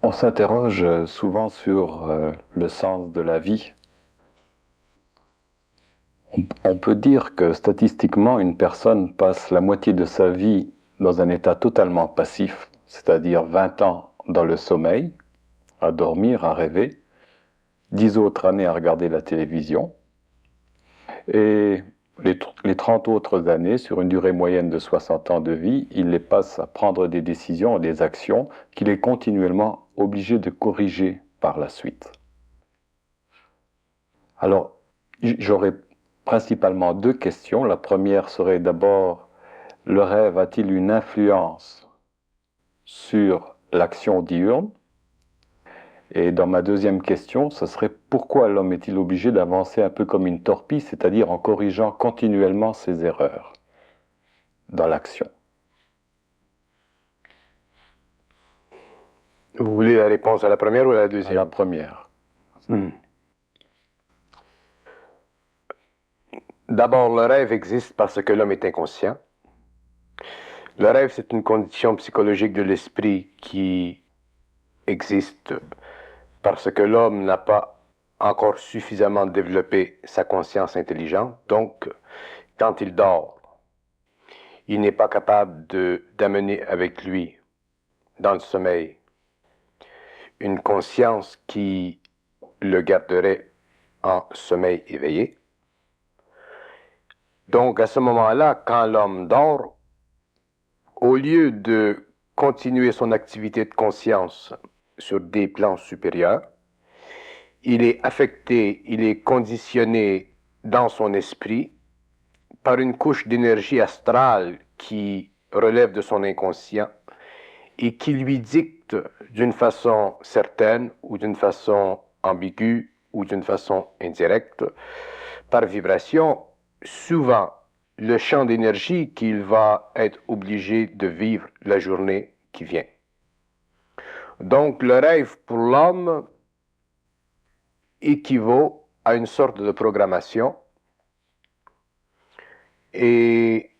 On s'interroge souvent sur le sens de la vie. On peut dire que statistiquement, une personne passe la moitié de sa vie dans un état totalement passif, c'est-à-dire 20 ans dans le sommeil, à dormir, à rêver, 10 autres années à regarder la télévision, et les 30 autres années, sur une durée moyenne de 60 ans de vie, il les passe à prendre des décisions et des actions qu'il est continuellement obligé de corriger par la suite. Alors, j'aurais principalement deux questions. La première serait d'abord, le rêve a-t-il une influence sur l'action diurne? Et dans ma deuxième question, ce serait pourquoi l'homme est-il obligé d'avancer un peu comme une torpille, c'est-à-dire en corrigeant continuellement ses erreurs dans l'action? Vous voulez la réponse à la première ou à la À deuxième? la première. D'abord, le rêve existe parce que l'homme est inconscient. Le rêve, c'est une condition psychologique de l'esprit qui existe parce que l'homme n'a pas encore suffisamment développé sa conscience intelligente. Donc, quand il dort, il n'est pas capable d'amener avec lui, dans le sommeil, une conscience qui le garderait en sommeil éveillé. Donc, à ce moment-là, quand l'homme dort, au lieu de continuer son activité de conscience sur des plans supérieurs, il est affecté, il est conditionné dans son esprit par une couche d'énergie astrale qui relève de son inconscient et qui lui dicte d'une façon certaine ou d'une façon ambiguë ou d'une façon indirecte, par vibration, souvent le champ d'énergie qu'il va être obligé de vivre la journée qui vient. Donc le rêve pour l'homme équivaut à une sorte de programmation et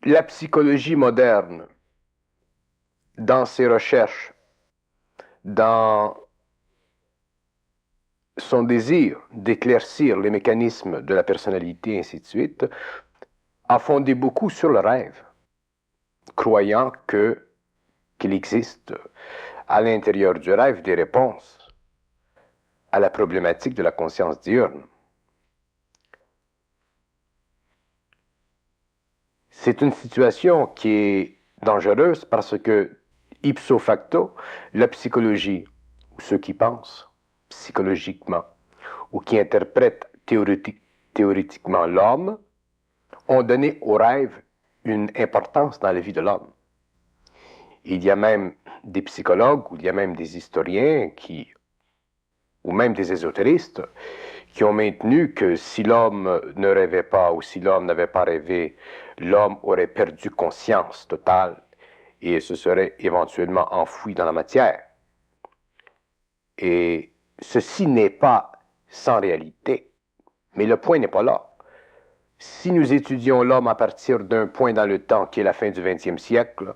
la psychologie moderne, dans ses recherches, dans son désir d'éclaircir les mécanismes de la personnalité, et ainsi de suite, a fondé beaucoup sur le rêve, croyant qu'il existe à l'intérieur du rêve des réponses à la problématique de la conscience diurne. C'est une situation qui est dangereuse parce que, ipso facto, la psychologie, ou ceux qui pensent psychologiquement, ou qui interprètent théoriquement l'homme, ont donné au rêve une importance dans la vie de l'homme. Il y a même des psychologues, ou il y a même des historiens ou même des ésotéristes, qui ont maintenu que si l'homme ne rêvait pas ou si l'homme n'avait pas rêvé, l'homme aurait perdu conscience totale et se serait éventuellement enfoui dans la matière. Et ceci n'est pas sans réalité, mais le point n'est pas là. Si nous étudions l'homme à partir d'un point dans le temps qui est la fin du XXe siècle,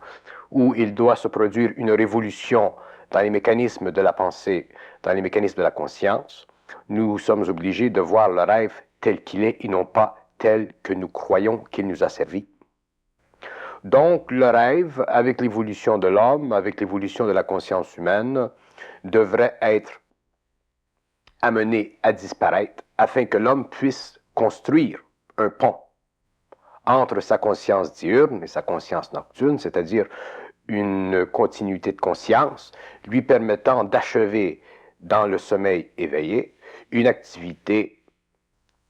où il doit se produire une révolution dans les mécanismes de la pensée, dans les mécanismes de la conscience, nous sommes obligés de voir le rêve tel qu'il est et non pas tel que nous croyons qu'il nous a servi. Donc le rêve, avec l'évolution de l'homme, avec l'évolution de la conscience humaine, devrait être amené à disparaître afin que l'homme puisse construire un pont entre sa conscience diurne et sa conscience nocturne, c'est-à-dire une continuité de conscience lui permettant d'achever dans le sommeil éveillé une activité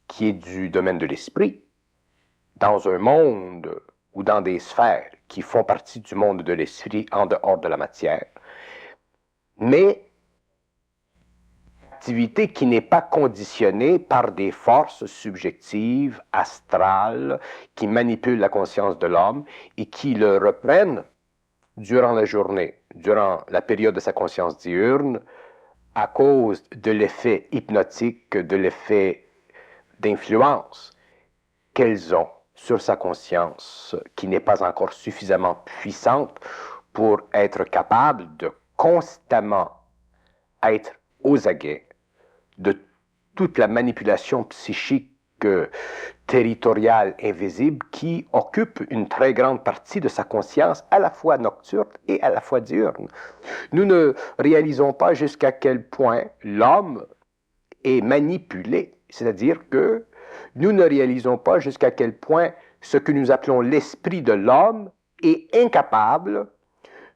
qui est du domaine de l'esprit, dans un monde ou dans des sphères qui font partie du monde de l'esprit en dehors de la matière, mais activité qui n'est pas conditionnée par des forces subjectives, astrales, qui manipulent la conscience de l'homme et qui le reprennent durant la journée, durant la période de sa conscience diurne, à cause de l'effet hypnotique, de l'effet d'influence qu'elles ont sur sa conscience, qui n'est pas encore suffisamment puissante pour être capable de constamment être aux aguets de toute la manipulation psychique territoriale invisible qui occupe une très grande partie de sa conscience, à la fois nocturne et à la fois diurne. Nous ne réalisons pas jusqu'à quel point l'homme est manipulé, c'est-à-dire que nous ne réalisons pas jusqu'à quel point ce que nous appelons l'esprit de l'homme est incapable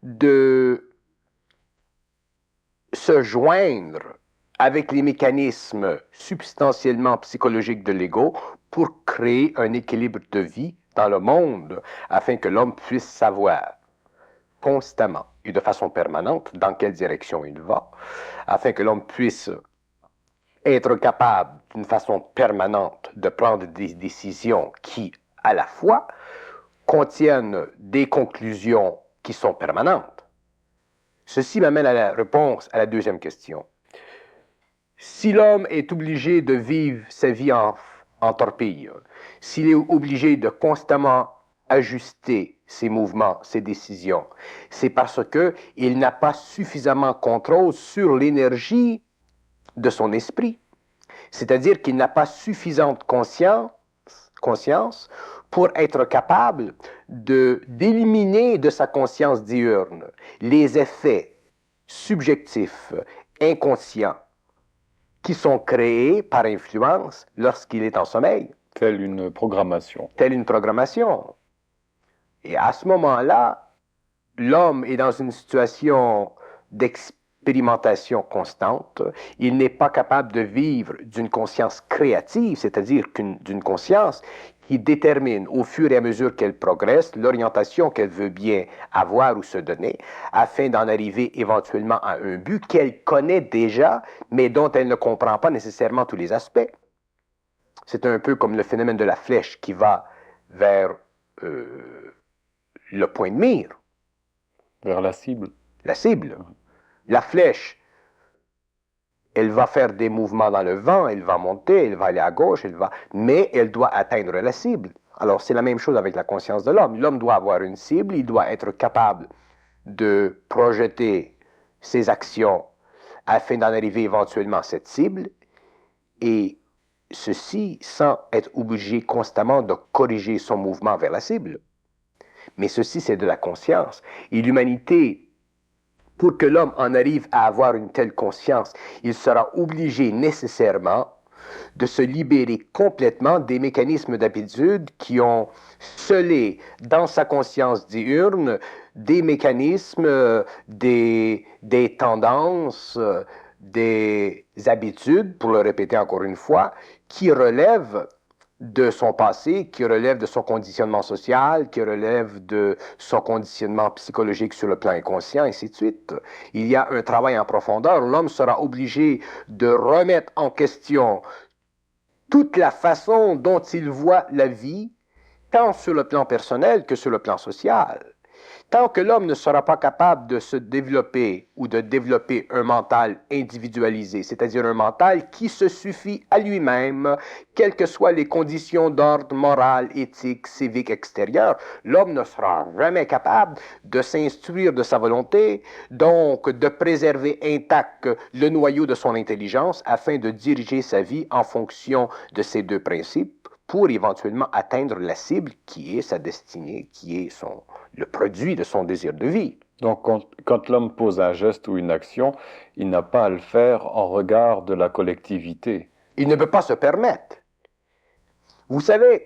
de se joindre avec les mécanismes substantiellement psychologiques de l'ego pour créer un équilibre de vie dans le monde afin que l'homme puisse savoir constamment et de façon permanente dans quelle direction il va, afin que l'homme puisse être capable d'une façon permanente de prendre des décisions qui, à la fois, contiennent des conclusions qui sont permanentes. Ceci m'amène à la réponse à la deuxième question. Si l'homme est obligé de vivre sa vie en torpille, s'il est obligé de constamment ajuster ses mouvements, ses décisions, c'est parce qu'il n'a pas suffisamment contrôle sur l'énergie de son esprit. C'est-à-dire qu'il n'a pas suffisante conscience pour être capable d'éliminer de sa conscience diurne les effets subjectifs, inconscients, qui sont créés par influence lorsqu'il est en sommeil. Telle une programmation. Telle une programmation. Et à ce moment-là, l'homme est dans une situation d'expérimentation constante. Il n'est pas capable de vivre d'une conscience créative, c'est-à-dire d'une conscience qui détermine au fur et à mesure qu'elle progresse l'orientation qu'elle veut bien avoir ou se donner, afin d'en arriver éventuellement à un but qu'elle connaît déjà, mais dont elle ne comprend pas nécessairement tous les aspects. C'est un peu comme le phénomène de la flèche qui va vers le point de mire. Vers la cible. La cible. La flèche, elle va faire des mouvements dans le vent, elle va monter, elle va aller à gauche, mais elle doit atteindre la cible. Alors, c'est la même chose avec la conscience de l'homme. L'homme doit avoir une cible, il doit être capable de projeter ses actions afin d'en arriver éventuellement à cette cible, et ceci sans être obligé constamment de corriger son mouvement vers la cible. Mais ceci, c'est de la conscience. Et l'humanité, pour que l'homme en arrive à avoir une telle conscience, il sera obligé nécessairement de se libérer complètement des mécanismes d'habitude qui ont scellé dans sa conscience diurne des mécanismes, des tendances, des habitudes, pour le répéter encore une fois, qui relèvent de son passé, qui relève de son conditionnement social, qui relève de son conditionnement psychologique sur le plan inconscient, et ainsi de suite. Il y a un travail en profondeur. L'homme sera obligé de remettre en question toute la façon dont il voit la vie, tant sur le plan personnel que sur le plan social. Tant que l'homme ne sera pas capable de se développer ou de développer un mental individualisé, c'est-à-dire un mental qui se suffit à lui-même, quelles que soient les conditions d'ordre moral, éthique, civique extérieur, l'homme ne sera jamais capable de s'instruire de sa volonté, donc de préserver intact le noyau de son intelligence afin de diriger sa vie en fonction de ces deux principes, pour éventuellement atteindre la cible qui est sa destinée, qui est le produit de son désir de vie. Donc quand l'homme pose un geste ou une action, il n'a pas à le faire en regard de la collectivité. Il ne peut pas se permettre. Vous savez,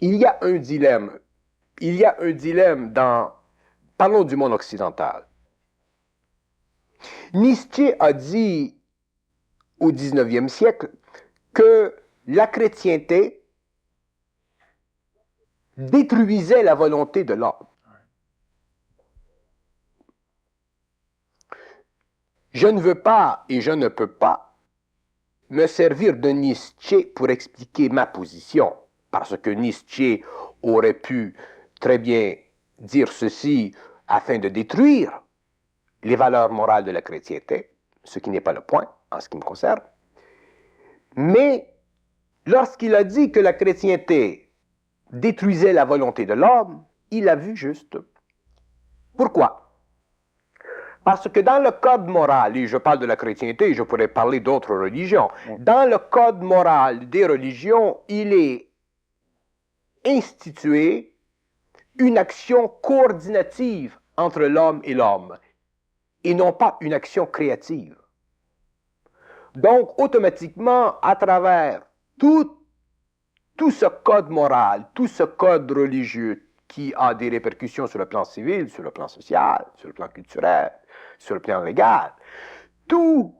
il y a un dilemme. Il y a un dilemme dans... Parlons du monde occidental. Nietzsche a dit au 19e siècle que la chrétienté détruisait la volonté de l'homme. Je ne veux pas et je ne peux pas me servir de Nietzsche pour expliquer ma position, parce que Nietzsche aurait pu très bien dire ceci afin de détruire les valeurs morales de la chrétienté, ce qui n'est pas le point en ce qui me concerne. Mais lorsqu'il a dit que la chrétienté détruisait la volonté de l'homme, il a vu juste. Pourquoi? Parce que dans le code moral, et je parle de la chrétienté, je pourrais parler d'autres religions, dans le code moral des religions, il est institué une action coordinative entre l'homme et l'homme, et non pas une action créative. Donc, automatiquement, à travers tout ce code moral, tout ce code religieux qui a des répercussions sur le plan civil, sur le plan social, sur le plan culturel, sur le plan légal, toutes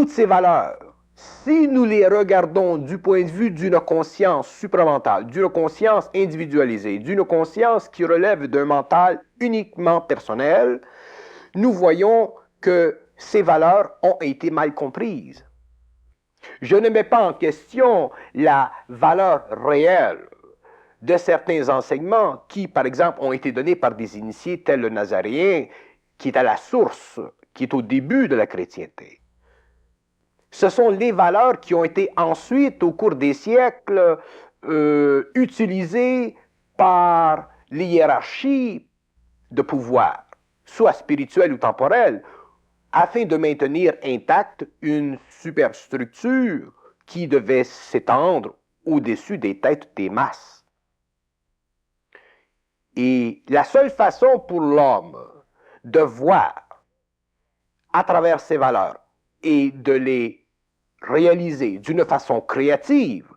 ces valeurs, si nous les regardons du point de vue d'une conscience supramentale, d'une conscience individualisée, d'une conscience qui relève d'un mental uniquement personnel, nous voyons que ces valeurs ont été mal comprises. Je ne mets pas en question la valeur réelle de certains enseignements qui, par exemple, ont été donnés par des initiés tels le Nazaréen, qui est à la source, qui est au début de la chrétienté. Ce sont les valeurs qui ont été ensuite, au cours des siècles, utilisées par les hiérarchies de pouvoir, soit spirituelles ou temporelles, afin de maintenir intacte une superstructure qui devait s'étendre au-dessus des têtes des masses. Et la seule façon pour l'homme de voir à travers ces valeurs et de les réaliser d'une façon créative,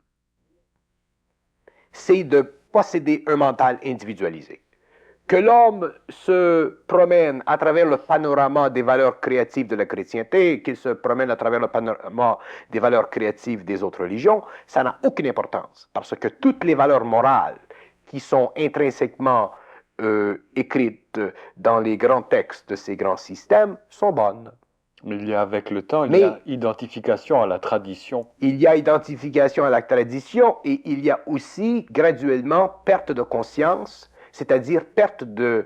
c'est de posséder un mental individualisé. Que l'homme se promène à travers le panorama des valeurs créatives de la chrétienté, qu'il se promène à travers le panorama des valeurs créatives des autres religions, ça n'a aucune importance, parce que toutes les valeurs morales qui sont intrinsèquement écrites dans les grands textes de ces grands systèmes sont bonnes. Mais il y a avec le temps, il y a identification à la tradition. Il y a identification à la tradition et il y a aussi graduellement perte de conscience, c'est-à-dire perte de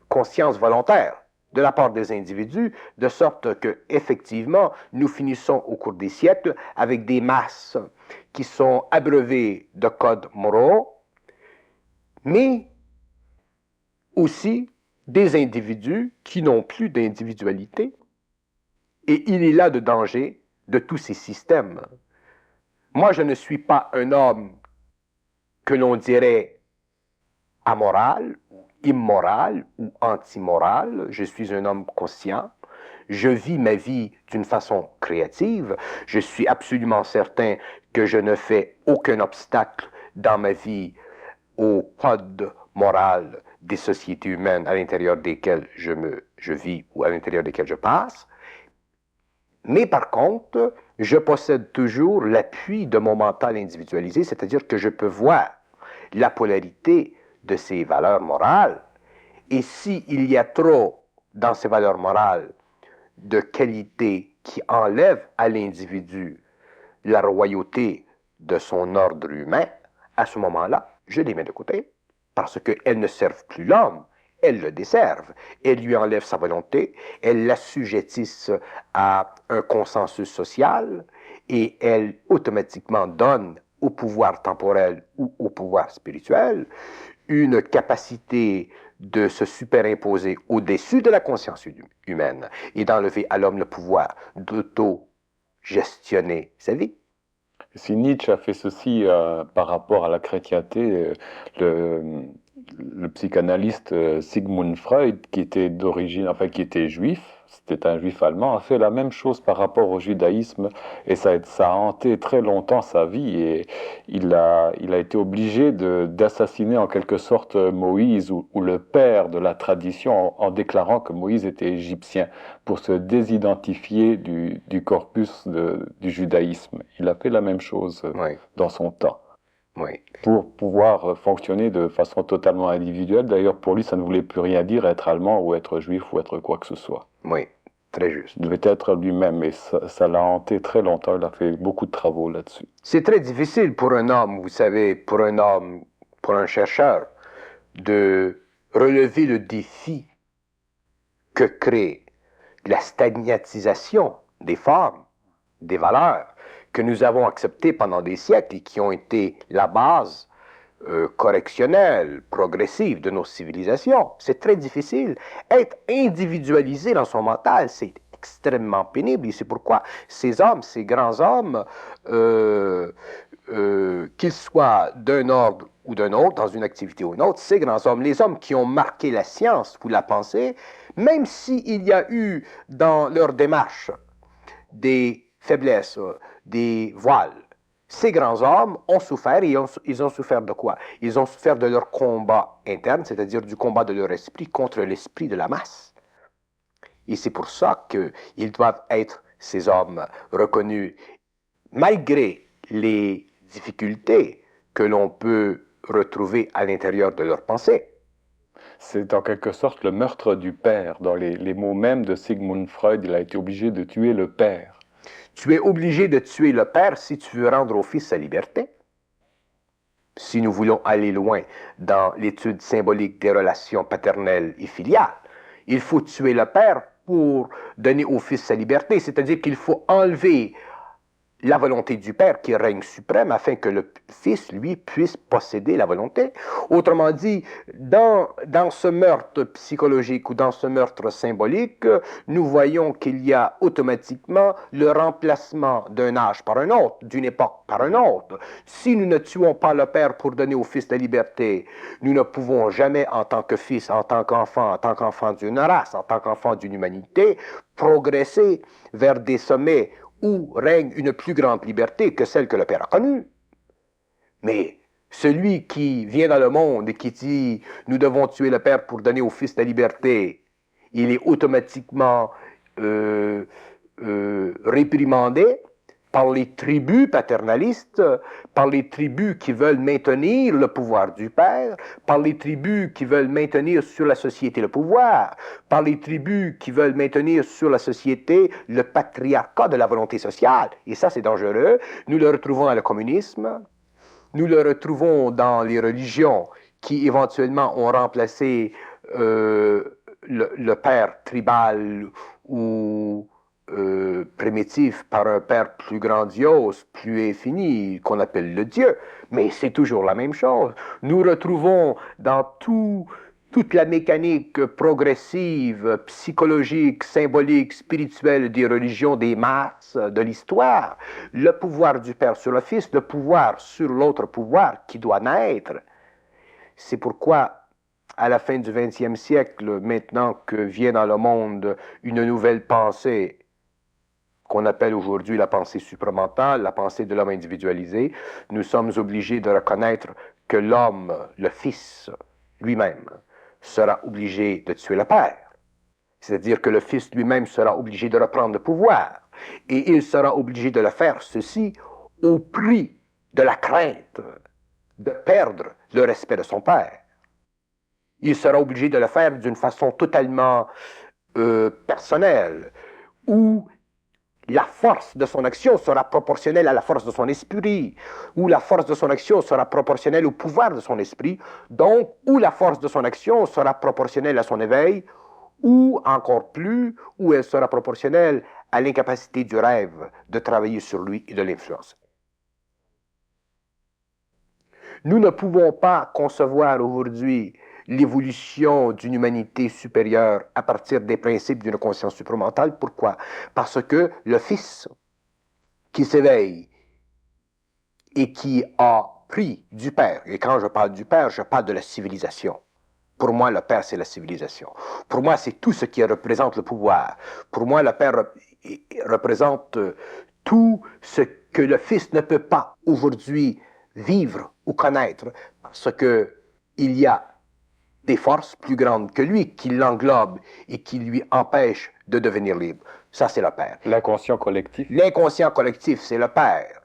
conscience volontaire de la part des individus, de sorte que, effectivement, nous finissons au cours des siècles avec des masses qui sont abreuvées de codes moraux, mais aussi des individus qui n'ont plus d'individualité. Et il est là le danger de tous ces systèmes. Moi, je ne suis pas un homme que l'on dirait amoral, immoral ou antimoral. Je suis un homme conscient. Je vis ma vie d'une façon créative. Je suis absolument certain que je ne fais aucun obstacle dans ma vie au code moral des sociétés humaines à l'intérieur desquelles je vis ou à l'intérieur desquelles je passe. Mais par contre, je possède toujours l'appui de mon mental individualisé, c'est-à-dire que je peux voir la polarité de ces valeurs morales. Et s'il y a trop dans ces valeurs morales de qualités qui enlèvent à l'individu la royauté de son ordre humain, à ce moment-là, je les mets de côté, parce qu'elles ne servent plus l'homme. Elles le desservent, elles lui enlèvent sa volonté, elles l'assujettissent à un consensus social et elles automatiquement donnent au pouvoir temporel ou au pouvoir spirituel une capacité de se superimposer au-dessus de la conscience humaine et d'enlever à l'homme le pouvoir d'auto-gestionner sa vie. Si Nietzsche a fait ceci par rapport à la chrétienté, le psychanalyste Sigmund Freud, qui était d'origine, enfin qui était juif, c'était un juif allemand, a fait la même chose par rapport au judaïsme et ça a hanté très longtemps sa vie et il a été obligé d'assassiner en quelque sorte Moïse ou le père de la tradition en déclarant que Moïse était égyptien pour se désidentifier du corpus du judaïsme. Il a fait la même chose dans son temps. Oui. Pour pouvoir fonctionner de façon totalement individuelle. D'ailleurs, pour lui, ça ne voulait plus rien dire être allemand ou être juif ou être quoi que ce soit. Oui, très juste. Il devait être lui-même et ça l'a hanté très longtemps. Il a fait beaucoup de travaux là-dessus. C'est très difficile pour un homme, vous savez, pour un chercheur, de relever le défi que crée la stagnatisation des formes, des valeurs que nous avons acceptées pendant des siècles et qui ont été la base correctionnelle, progressive de nos civilisations. C'est très difficile. Être individualisé dans son mental, c'est extrêmement pénible. Et c'est pourquoi ces hommes, ces grands hommes, qu'ils soient d'un ordre ou d'un autre, dans une activité ou une autre, ces grands hommes, les hommes qui ont marqué la science ou la pensée, même s'il y a eu dans leur démarche des faiblesses, des voiles, ces grands hommes ont souffert, et ils ont souffert de quoi? Ils ont souffert de leur combat interne, c'est-à-dire du combat de leur esprit contre l'esprit de la masse. Et c'est pour ça qu'ils doivent être, ces hommes, reconnus, malgré les difficultés que l'on peut retrouver à l'intérieur de leur pensée. C'est en quelque sorte le meurtre du père. Dans les mots mêmes de Sigmund Freud, il a été obligé de tuer le père. Tu es obligé de tuer le père si tu veux rendre au fils sa liberté. Si nous voulons aller loin dans l'étude symbolique des relations paternelles et filiales, il faut tuer le père pour donner au fils sa liberté, c'est-à-dire qu'il faut enlever la volonté du père qui règne suprême afin que le fils, lui, puisse posséder la volonté. Autrement dit, dans ce meurtre psychologique ou dans ce meurtre symbolique, nous voyons qu'il y a automatiquement le remplacement d'un âge par un autre, d'une époque par un autre. Si nous ne tuons pas le père pour donner au fils la liberté, nous ne pouvons jamais, en tant que fils, en tant qu'enfant d'une race, en tant qu'enfant d'une humanité, progresser vers des sommets où règne une plus grande liberté que celle que le Père a connue. Mais celui qui vient dans le monde et qui dit « nous devons tuer le Père pour donner au Fils la liberté », il est automatiquement réprimandé par les tribus paternalistes, par les tribus qui veulent maintenir le pouvoir du père, par les tribus qui veulent maintenir sur la société le pouvoir, par les tribus qui veulent maintenir sur la société le patriarcat de la volonté sociale. Et ça, c'est dangereux. Nous le retrouvons dans le communisme, nous le retrouvons dans les religions qui éventuellement ont remplacé le père tribal ou primitif par un père plus grandiose, plus infini, qu'on appelle le Dieu. Mais c'est toujours la même chose. Nous retrouvons dans toute la mécanique progressive, psychologique, symbolique, spirituelle des religions, des masses, de l'histoire, le pouvoir du Père sur le Fils, le pouvoir sur l'autre pouvoir qui doit naître. C'est pourquoi, à la fin du XXe siècle, maintenant que vient dans le monde une nouvelle pensée, qu'on appelle aujourd'hui la pensée supramentale, la pensée de l'homme individualisé, nous sommes obligés de reconnaître que l'homme, le Fils lui-même, sera obligé de tuer le Père. C'est-à-dire que le Fils lui-même sera obligé de reprendre le pouvoir. Et il sera obligé de le faire, ceci, au prix de la crainte de perdre le respect de son Père. Il sera obligé de le faire d'une façon totalement personnelle, où la force de son action sera proportionnelle à la force de son esprit, où la force de son action sera proportionnelle au pouvoir de son esprit, donc où la force de son action sera proportionnelle à son éveil, ou encore plus, où elle sera proportionnelle à l'incapacité du rêve de travailler sur lui et de l'influencer. Nous ne pouvons pas concevoir aujourd'hui l'évolution d'une humanité supérieure à partir des principes d'une conscience supramentale. Pourquoi? Parce que le Fils qui s'éveille et qui a pris du Père, et quand je parle du Père, je parle de la civilisation. Pour moi, le Père, c'est la civilisation. Pour moi, c'est tout ce qui représente le pouvoir. Pour moi, le Père représente tout ce que le Fils ne peut pas aujourd'hui vivre ou connaître, parce que il y a des forces plus grandes que lui qui l'englobent et qui lui empêchent de devenir libre. Ça, c'est le Père. L'inconscient collectif. L'inconscient collectif, c'est le Père.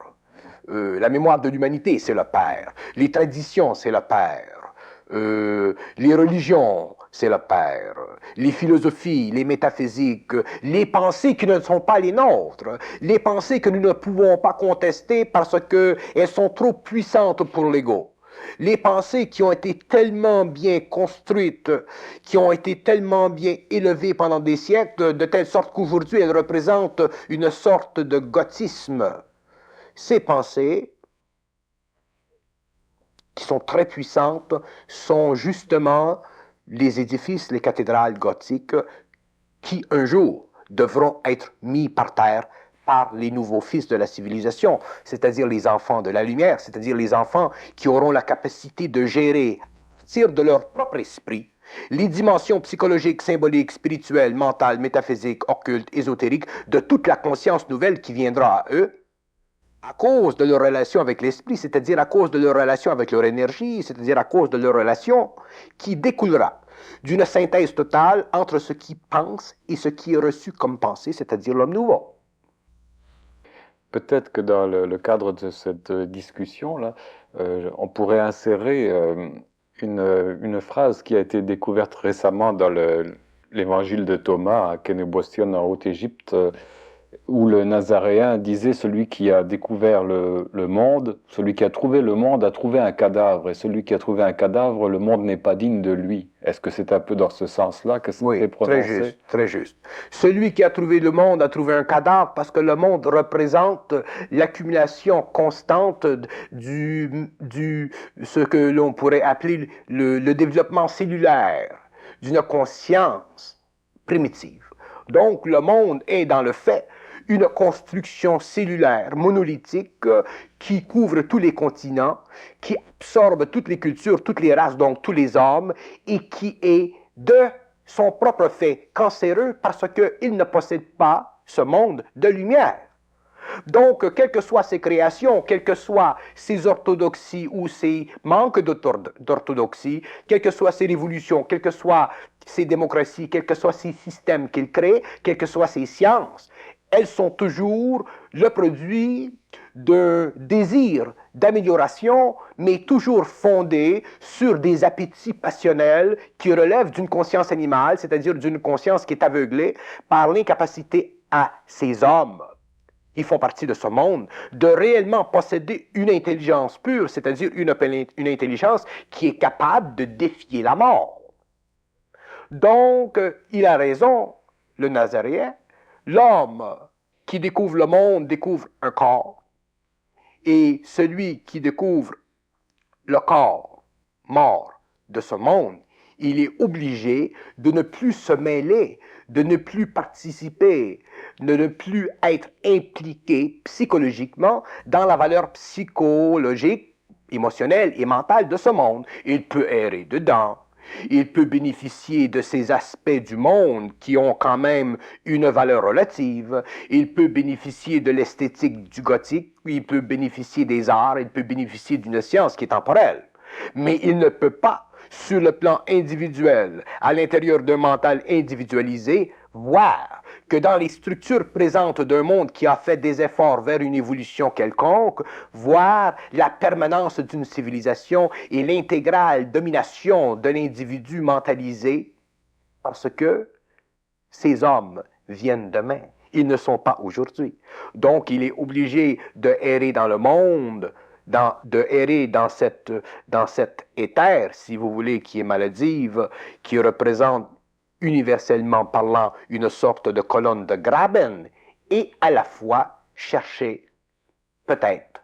La mémoire de l'humanité, c'est le Père. Les traditions, c'est le Père. Les religions, c'est le Père. Les philosophies, les métaphysiques, les pensées qui ne sont pas les nôtres, les pensées que nous ne pouvons pas contester parce qu'elles sont trop puissantes pour l'ego. Les pensées qui ont été tellement bien construites, qui ont été tellement bien élevées pendant des siècles, de telle sorte qu'aujourd'hui elles représentent une sorte de gothisme. Ces pensées qui sont très puissantes, sont justement les édifices, les cathédrales gothiques, qui un jour devront être mis par terre par les nouveaux fils de la civilisation, c'est-à-dire les enfants de la lumière, c'est-à-dire les enfants qui auront la capacité de gérer, à partir de leur propre esprit, les dimensions psychologiques, symboliques, spirituelles, mentales, métaphysiques, occultes, ésotériques, de toute la conscience nouvelle qui viendra à eux, à cause de leur relation avec l'esprit, c'est-à-dire à cause de leur relation avec leur énergie, c'est-à-dire à cause de leur relation qui découlera d'une synthèse totale entre ce qui pense et ce qui est reçu comme pensée, c'est-à-dire l'homme nouveau. Peut-être que dans cadre de cette discussion-là, on pourrait insérer une phrase qui a été découverte récemment dans l'évangile de Thomas à Kennebostion en Haute-Égypte, où le Nazaréen disait: celui qui a découvert le monde, celui qui a trouvé le monde a trouvé un cadavre, et celui qui a trouvé un cadavre, le monde n'est pas digne de lui. Est-ce que c'est un peu dans ce sens-là que c'était prononcé? Très juste, très juste. Celui qui a trouvé le monde a trouvé un cadavre parce que le monde représente l'accumulation constante ce que l'on pourrait appeler le développement cellulaire d'une conscience primitive. Donc le monde est dans le fait une construction cellulaire monolithique qui couvre tous les continents, qui absorbe toutes les cultures, toutes les races, donc tous les hommes, et qui est de son propre fait cancéreux parce qu'il ne possède pas ce monde de lumière. Donc, quelles que soient ses créations, quelles que soient ses orthodoxies ou ses manques d'orthodoxie, quelles que soient ses révolutions, quelles que soient ses démocraties, quels que soient ses systèmes qu'il crée, quelles que soient ses sciences, elles sont toujours le produit d'un désir d'amélioration, mais toujours fondé sur des appétits passionnels qui relèvent d'une conscience animale, c'est-à-dire d'une conscience qui est aveuglée par l'incapacité à ces hommes qui font partie de ce monde, de réellement posséder une intelligence pure, c'est-à-dire une intelligence qui est capable de défier la mort. Donc, il a raison, le Nazaréen, l'homme qui découvre le monde découvre un corps, et celui qui découvre le corps mort de ce monde, il est obligé de ne plus se mêler, de ne plus participer, de ne plus être impliqué psychologiquement dans la valeur psychologique, émotionnelle et mentale de ce monde. Il peut errer dedans. Il peut bénéficier de ces aspects du monde qui ont quand même une valeur relative. Il peut bénéficier de l'esthétique du gothique, il peut bénéficier des arts, il peut bénéficier d'une science qui est temporelle. Mais il ne peut pas, sur le plan individuel, à l'intérieur d'un mental individualisé, voir que dans les structures présentes d'un monde qui a fait des efforts vers une évolution quelconque, voir la permanence d'une civilisation et l'intégrale domination de l'individu mentalisé, parce que ces hommes viennent demain, ils ne sont pas aujourd'hui. Donc il est obligé de errer dans le monde, de errer dans cette éther, si vous voulez, qui est maladive, qui représente universellement parlant une sorte de colonne de Graben, et à la fois chercher peut-être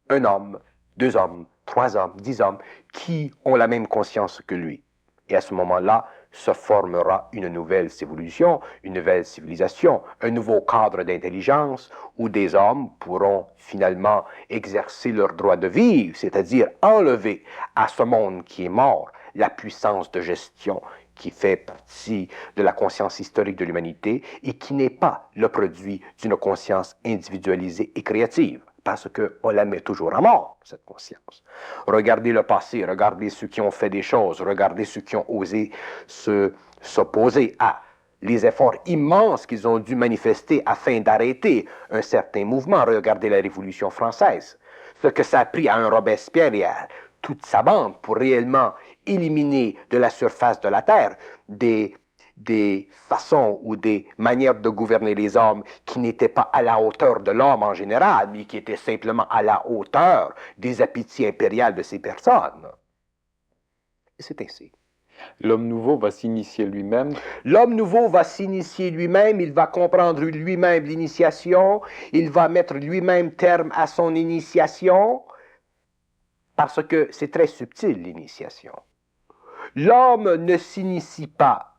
un homme, 2 hommes, 3 hommes, 10 hommes, qui ont la même conscience que lui. Et à ce moment-là, se formera une nouvelle civilisation, une nouvelle civilisation, un nouveau cadre d'intelligence où des hommes pourront finalement exercer leur droit de vivre, c'est-à-dire enlever à ce monde qui est mort la puissance de gestion qui fait partie de la conscience historique de l'humanité et qui n'est pas le produit d'une conscience individualisée et créative, parce qu'on la met toujours à mort, cette conscience. Regardez le passé, regardez ceux qui ont fait des choses, regardez ceux qui ont osé s'opposer à les efforts immenses qu'ils ont dû manifester afin d'arrêter un certain mouvement. Regardez la Révolution française, ce que ça a pris à un Robespierre et à toute sa bande pour réellement éliminer de la surface de la Terre des façons ou des manières de gouverner les hommes qui n'étaient pas à la hauteur de l'homme en général, mais qui étaient simplement à la hauteur des appétits impériaux de ces personnes. Et c'est ainsi. L'homme nouveau va s'initier lui-même. L'homme nouveau va s'initier lui-même, il va comprendre lui-même l'initiation, il va mettre lui-même terme à son initiation, parce que c'est très subtil, l'initiation. L'homme ne s'initie pas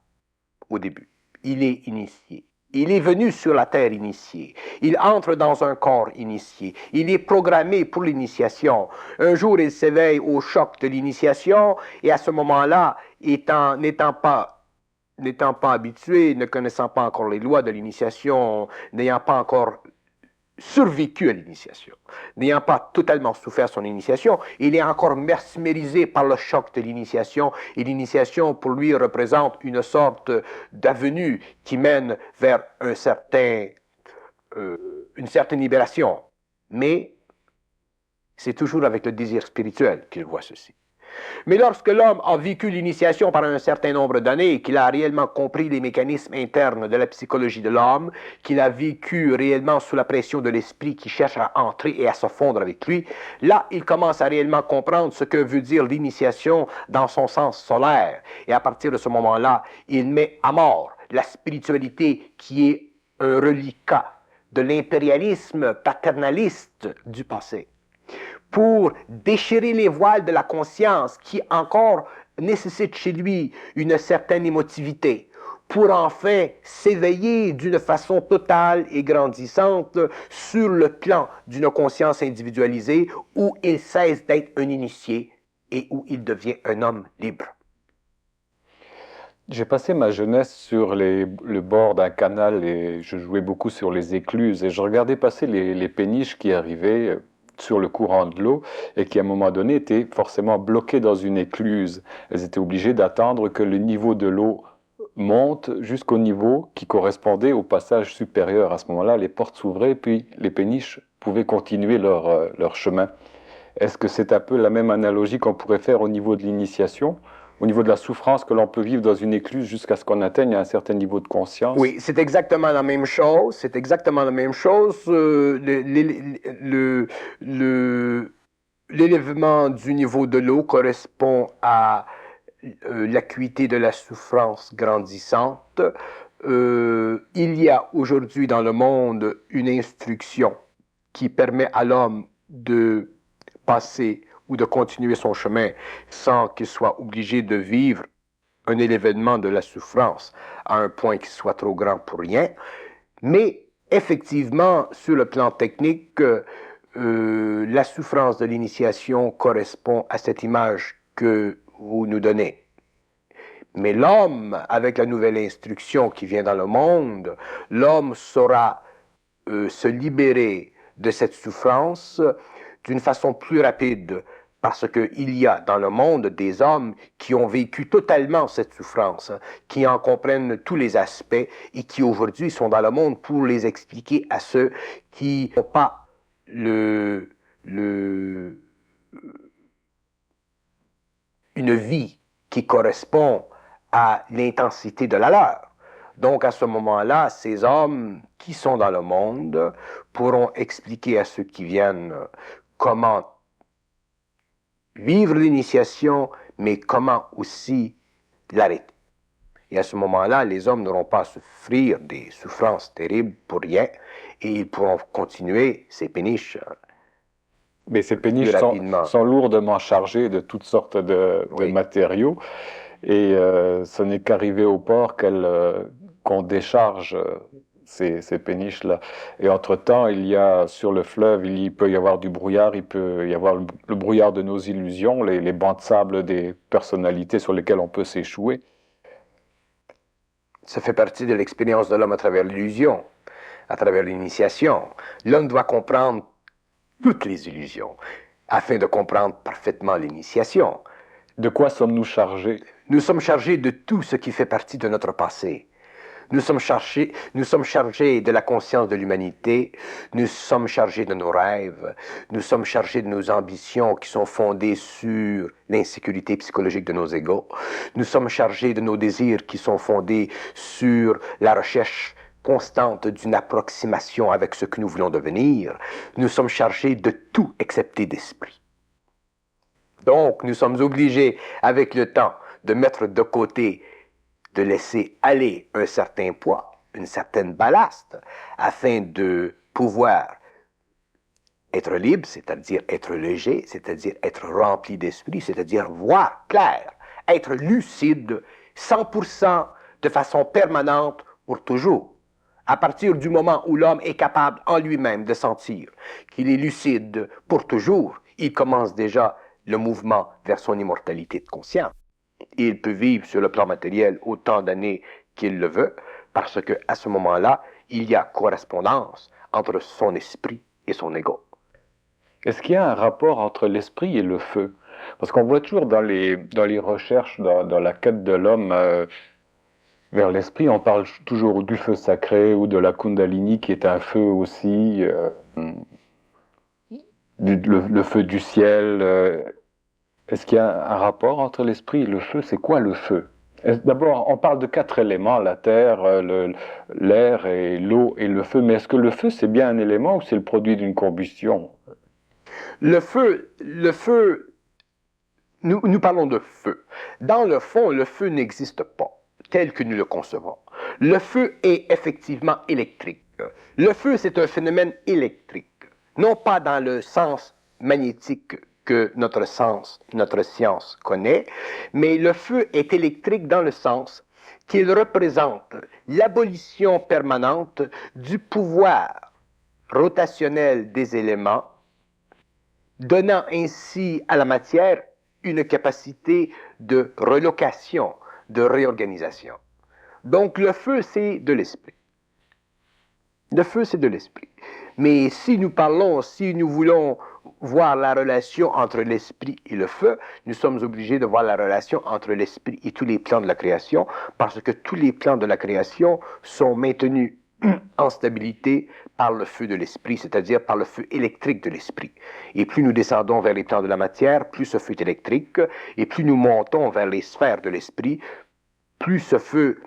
au début. Il est initié. Il est venu sur la terre initié. Il entre dans un corps initié. Il est programmé pour l'initiation. Un jour, il s'éveille au choc de l'initiation et à ce moment-là, n'étant pas habitué, ne connaissant pas encore les lois de l'initiation, n'ayant pas encore survécu à l'initiation, n'ayant pas totalement souffert son initiation, il est encore mesmérisé par le choc de l'initiation, et l'initiation pour lui représente une sorte d'avenue qui mène vers une certaine libération. Mais c'est toujours avec le désir spirituel qu'il voit ceci. Mais lorsque l'homme a vécu l'initiation par un certain nombre d'années, qu'il a réellement compris les mécanismes internes de la psychologie de l'homme, qu'il a vécu réellement sous la pression de l'esprit qui cherche à entrer et à se fondre avec lui, là, il commence à réellement comprendre ce que veut dire l'initiation dans son sens solaire. Et à partir de ce moment-là, il met à mort la spiritualité qui est un reliquat de l'impérialisme paternaliste du passé, pour déchirer les voiles de la conscience qui encore nécessite chez lui une certaine émotivité, pour enfin s'éveiller d'une façon totale et grandissante sur le plan d'une conscience individualisée où il cesse d'être un initié et où il devient un homme libre. J'ai passé ma jeunesse sur le bord d'un canal et je jouais beaucoup sur les écluses et je regardais passer les péniches qui arrivaient sur le courant de l'eau et qui à un moment donné étaient forcément bloquées dans une écluse. Elles étaient obligées d'attendre que le niveau de l'eau monte jusqu'au niveau qui correspondait au passage supérieur. À ce moment-là, les portes s'ouvraient puis les péniches pouvaient continuer leur chemin. Est-ce que c'est un peu la même analogie qu'on pourrait faire au niveau de l'initiation ? Au niveau de la souffrance que l'on peut vivre dans une écluse jusqu'à ce qu'on atteigne un certain niveau de conscience? Oui, c'est exactement la même chose. C'est exactement la même chose. L'élèvement du niveau de l'eau correspond à l'acuité de la souffrance grandissante. Il y a aujourd'hui dans le monde une instruction qui permet à l'homme de passer ou de continuer son chemin sans qu'il soit obligé de vivre un événement de la souffrance à un point qui soit trop grand pour rien. Mais effectivement, sur le plan technique, la souffrance de l'initiation correspond à cette image que vous nous donnez. Mais l'homme, avec la nouvelle instruction qui vient dans le monde, l'homme saura se libérer de cette souffrance d'une façon plus rapide, parce qu'il y a dans le monde des hommes qui ont vécu totalement cette souffrance, qui en comprennent tous les aspects et qui aujourd'hui sont dans le monde pour les expliquer à ceux qui n'ont pas une vie qui correspond à l'intensité de la leur. Donc, à ce moment-là, ces hommes qui sont dans le monde pourront expliquer à ceux qui viennent comment vivre l'initiation, mais comment aussi l'arrêter. Et à ce moment-là, les hommes n'auront pas à souffrir des souffrances terribles pour rien, et ils pourront continuer ces péniches. Mais ces péniches sont lourdement chargées de toutes sortes de matériaux, et ce n'est qu'arrivé au port qu'on décharge ces péniches-là. Et entre-temps, il y a sur le fleuve, il peut y avoir du brouillard, il peut y avoir le brouillard de nos illusions, les bancs de sable des personnalités sur lesquelles on peut s'échouer. Ça fait partie de l'expérience de l'homme à travers l'illusion, à travers l'initiation. L'homme doit comprendre toutes les illusions afin de comprendre parfaitement l'initiation. De quoi sommes-nous chargés? Nous sommes chargés de tout ce qui fait partie de notre passé. Nous sommes chargés de la conscience de l'humanité, nous sommes chargés de nos rêves, nous sommes chargés de nos ambitions qui sont fondées sur l'insécurité psychologique de nos égos, nous sommes chargés de nos désirs qui sont fondés sur la recherche constante d'une approximation avec ce que nous voulons devenir, nous sommes chargés de tout excepté d'esprit. Donc, nous sommes obligés, avec le temps, de mettre de côté, de laisser aller un certain poids, une certaine ballast, afin de pouvoir Être libre, c'est-à-dire être léger, c'est-à-dire être rempli d'esprit, c'est-à-dire voir clair, être lucide, 100% de façon permanente pour toujours. À partir du moment où l'homme est capable en lui-même de sentir qu'il est lucide pour toujours, il commence déjà le mouvement vers son immortalité de conscience. Et il peut vivre sur le plan matériel autant d'années qu'il le veut, parce qu'à ce moment-là, il y a correspondance entre son esprit et son ego. Est-ce qu'il y a un rapport entre l'esprit et le feu? Parce qu'on voit toujours dans les recherches, dans la quête de l'homme vers l'esprit, on parle toujours du feu sacré ou de la Kundalini qui est un feu aussi, le feu du ciel. Est-ce qu'il y a un rapport entre l'esprit et le feu? C'est quoi le feu? D'abord, on parle de 4 éléments, la terre, l'air et l'eau et le feu. Mais est-ce que le feu, c'est bien un élément ou c'est le produit d'une combustion? Le feu, nous parlons de feu. Dans le fond, le feu n'existe pas tel que nous le concevons. Le feu est effectivement électrique. Le feu, c'est un phénomène électrique, non pas dans le sens magnétique que notre science connaît, mais le feu est électrique dans le sens qu'il représente l'abolition permanente du pouvoir rotationnel des éléments, donnant ainsi à la matière une capacité de relocation, de réorganisation. Donc le feu, c'est de l'esprit. Le feu, c'est de l'esprit. Mais si nous voulons voir la relation entre l'esprit et le feu, nous sommes obligés de voir la relation entre l'esprit et tous les plans de la création, parce que tous les plans de la création sont maintenus en stabilité par le feu de l'esprit, c'est-à-dire par le feu électrique de l'esprit. Et plus nous descendons vers les plans de la matière, plus ce feu est électrique, et plus nous montons vers les sphères de l'esprit, plus ce feu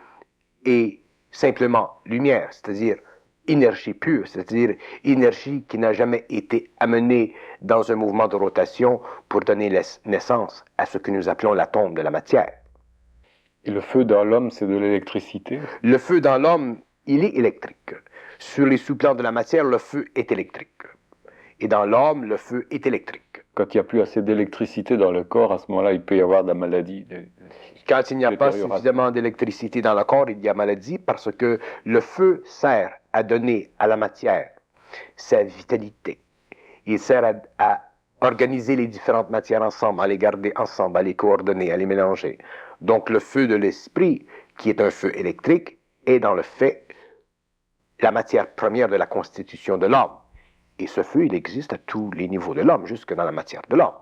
est simplement lumière, c'est-à-dire énergie pure, c'est-à-dire énergie qui n'a jamais été amenée dans un mouvement de rotation pour donner naissance à ce que nous appelons l'atome de la matière. Et le feu dans l'homme, c'est de l'électricité? Le feu dans l'homme, il est électrique. Sur les sous-plans de la matière, le feu est électrique. Et dans l'homme, le feu est électrique. Quand il n'y a plus assez d'électricité dans le corps, à ce moment-là, il peut y avoir de la maladie. Quand il n'y a pas suffisamment d'électricité dans le corps, il y a maladie parce que le feu sert à donner à la matière sa vitalité. Il sert à organiser les différentes matières ensemble, à les garder ensemble, à les coordonner, à les mélanger. Donc le feu de l'esprit, qui est un feu électrique, est dans le fait la matière première de la constitution de l'homme. Et ce feu, il existe à tous les niveaux de l'homme, jusque dans la matière de l'homme.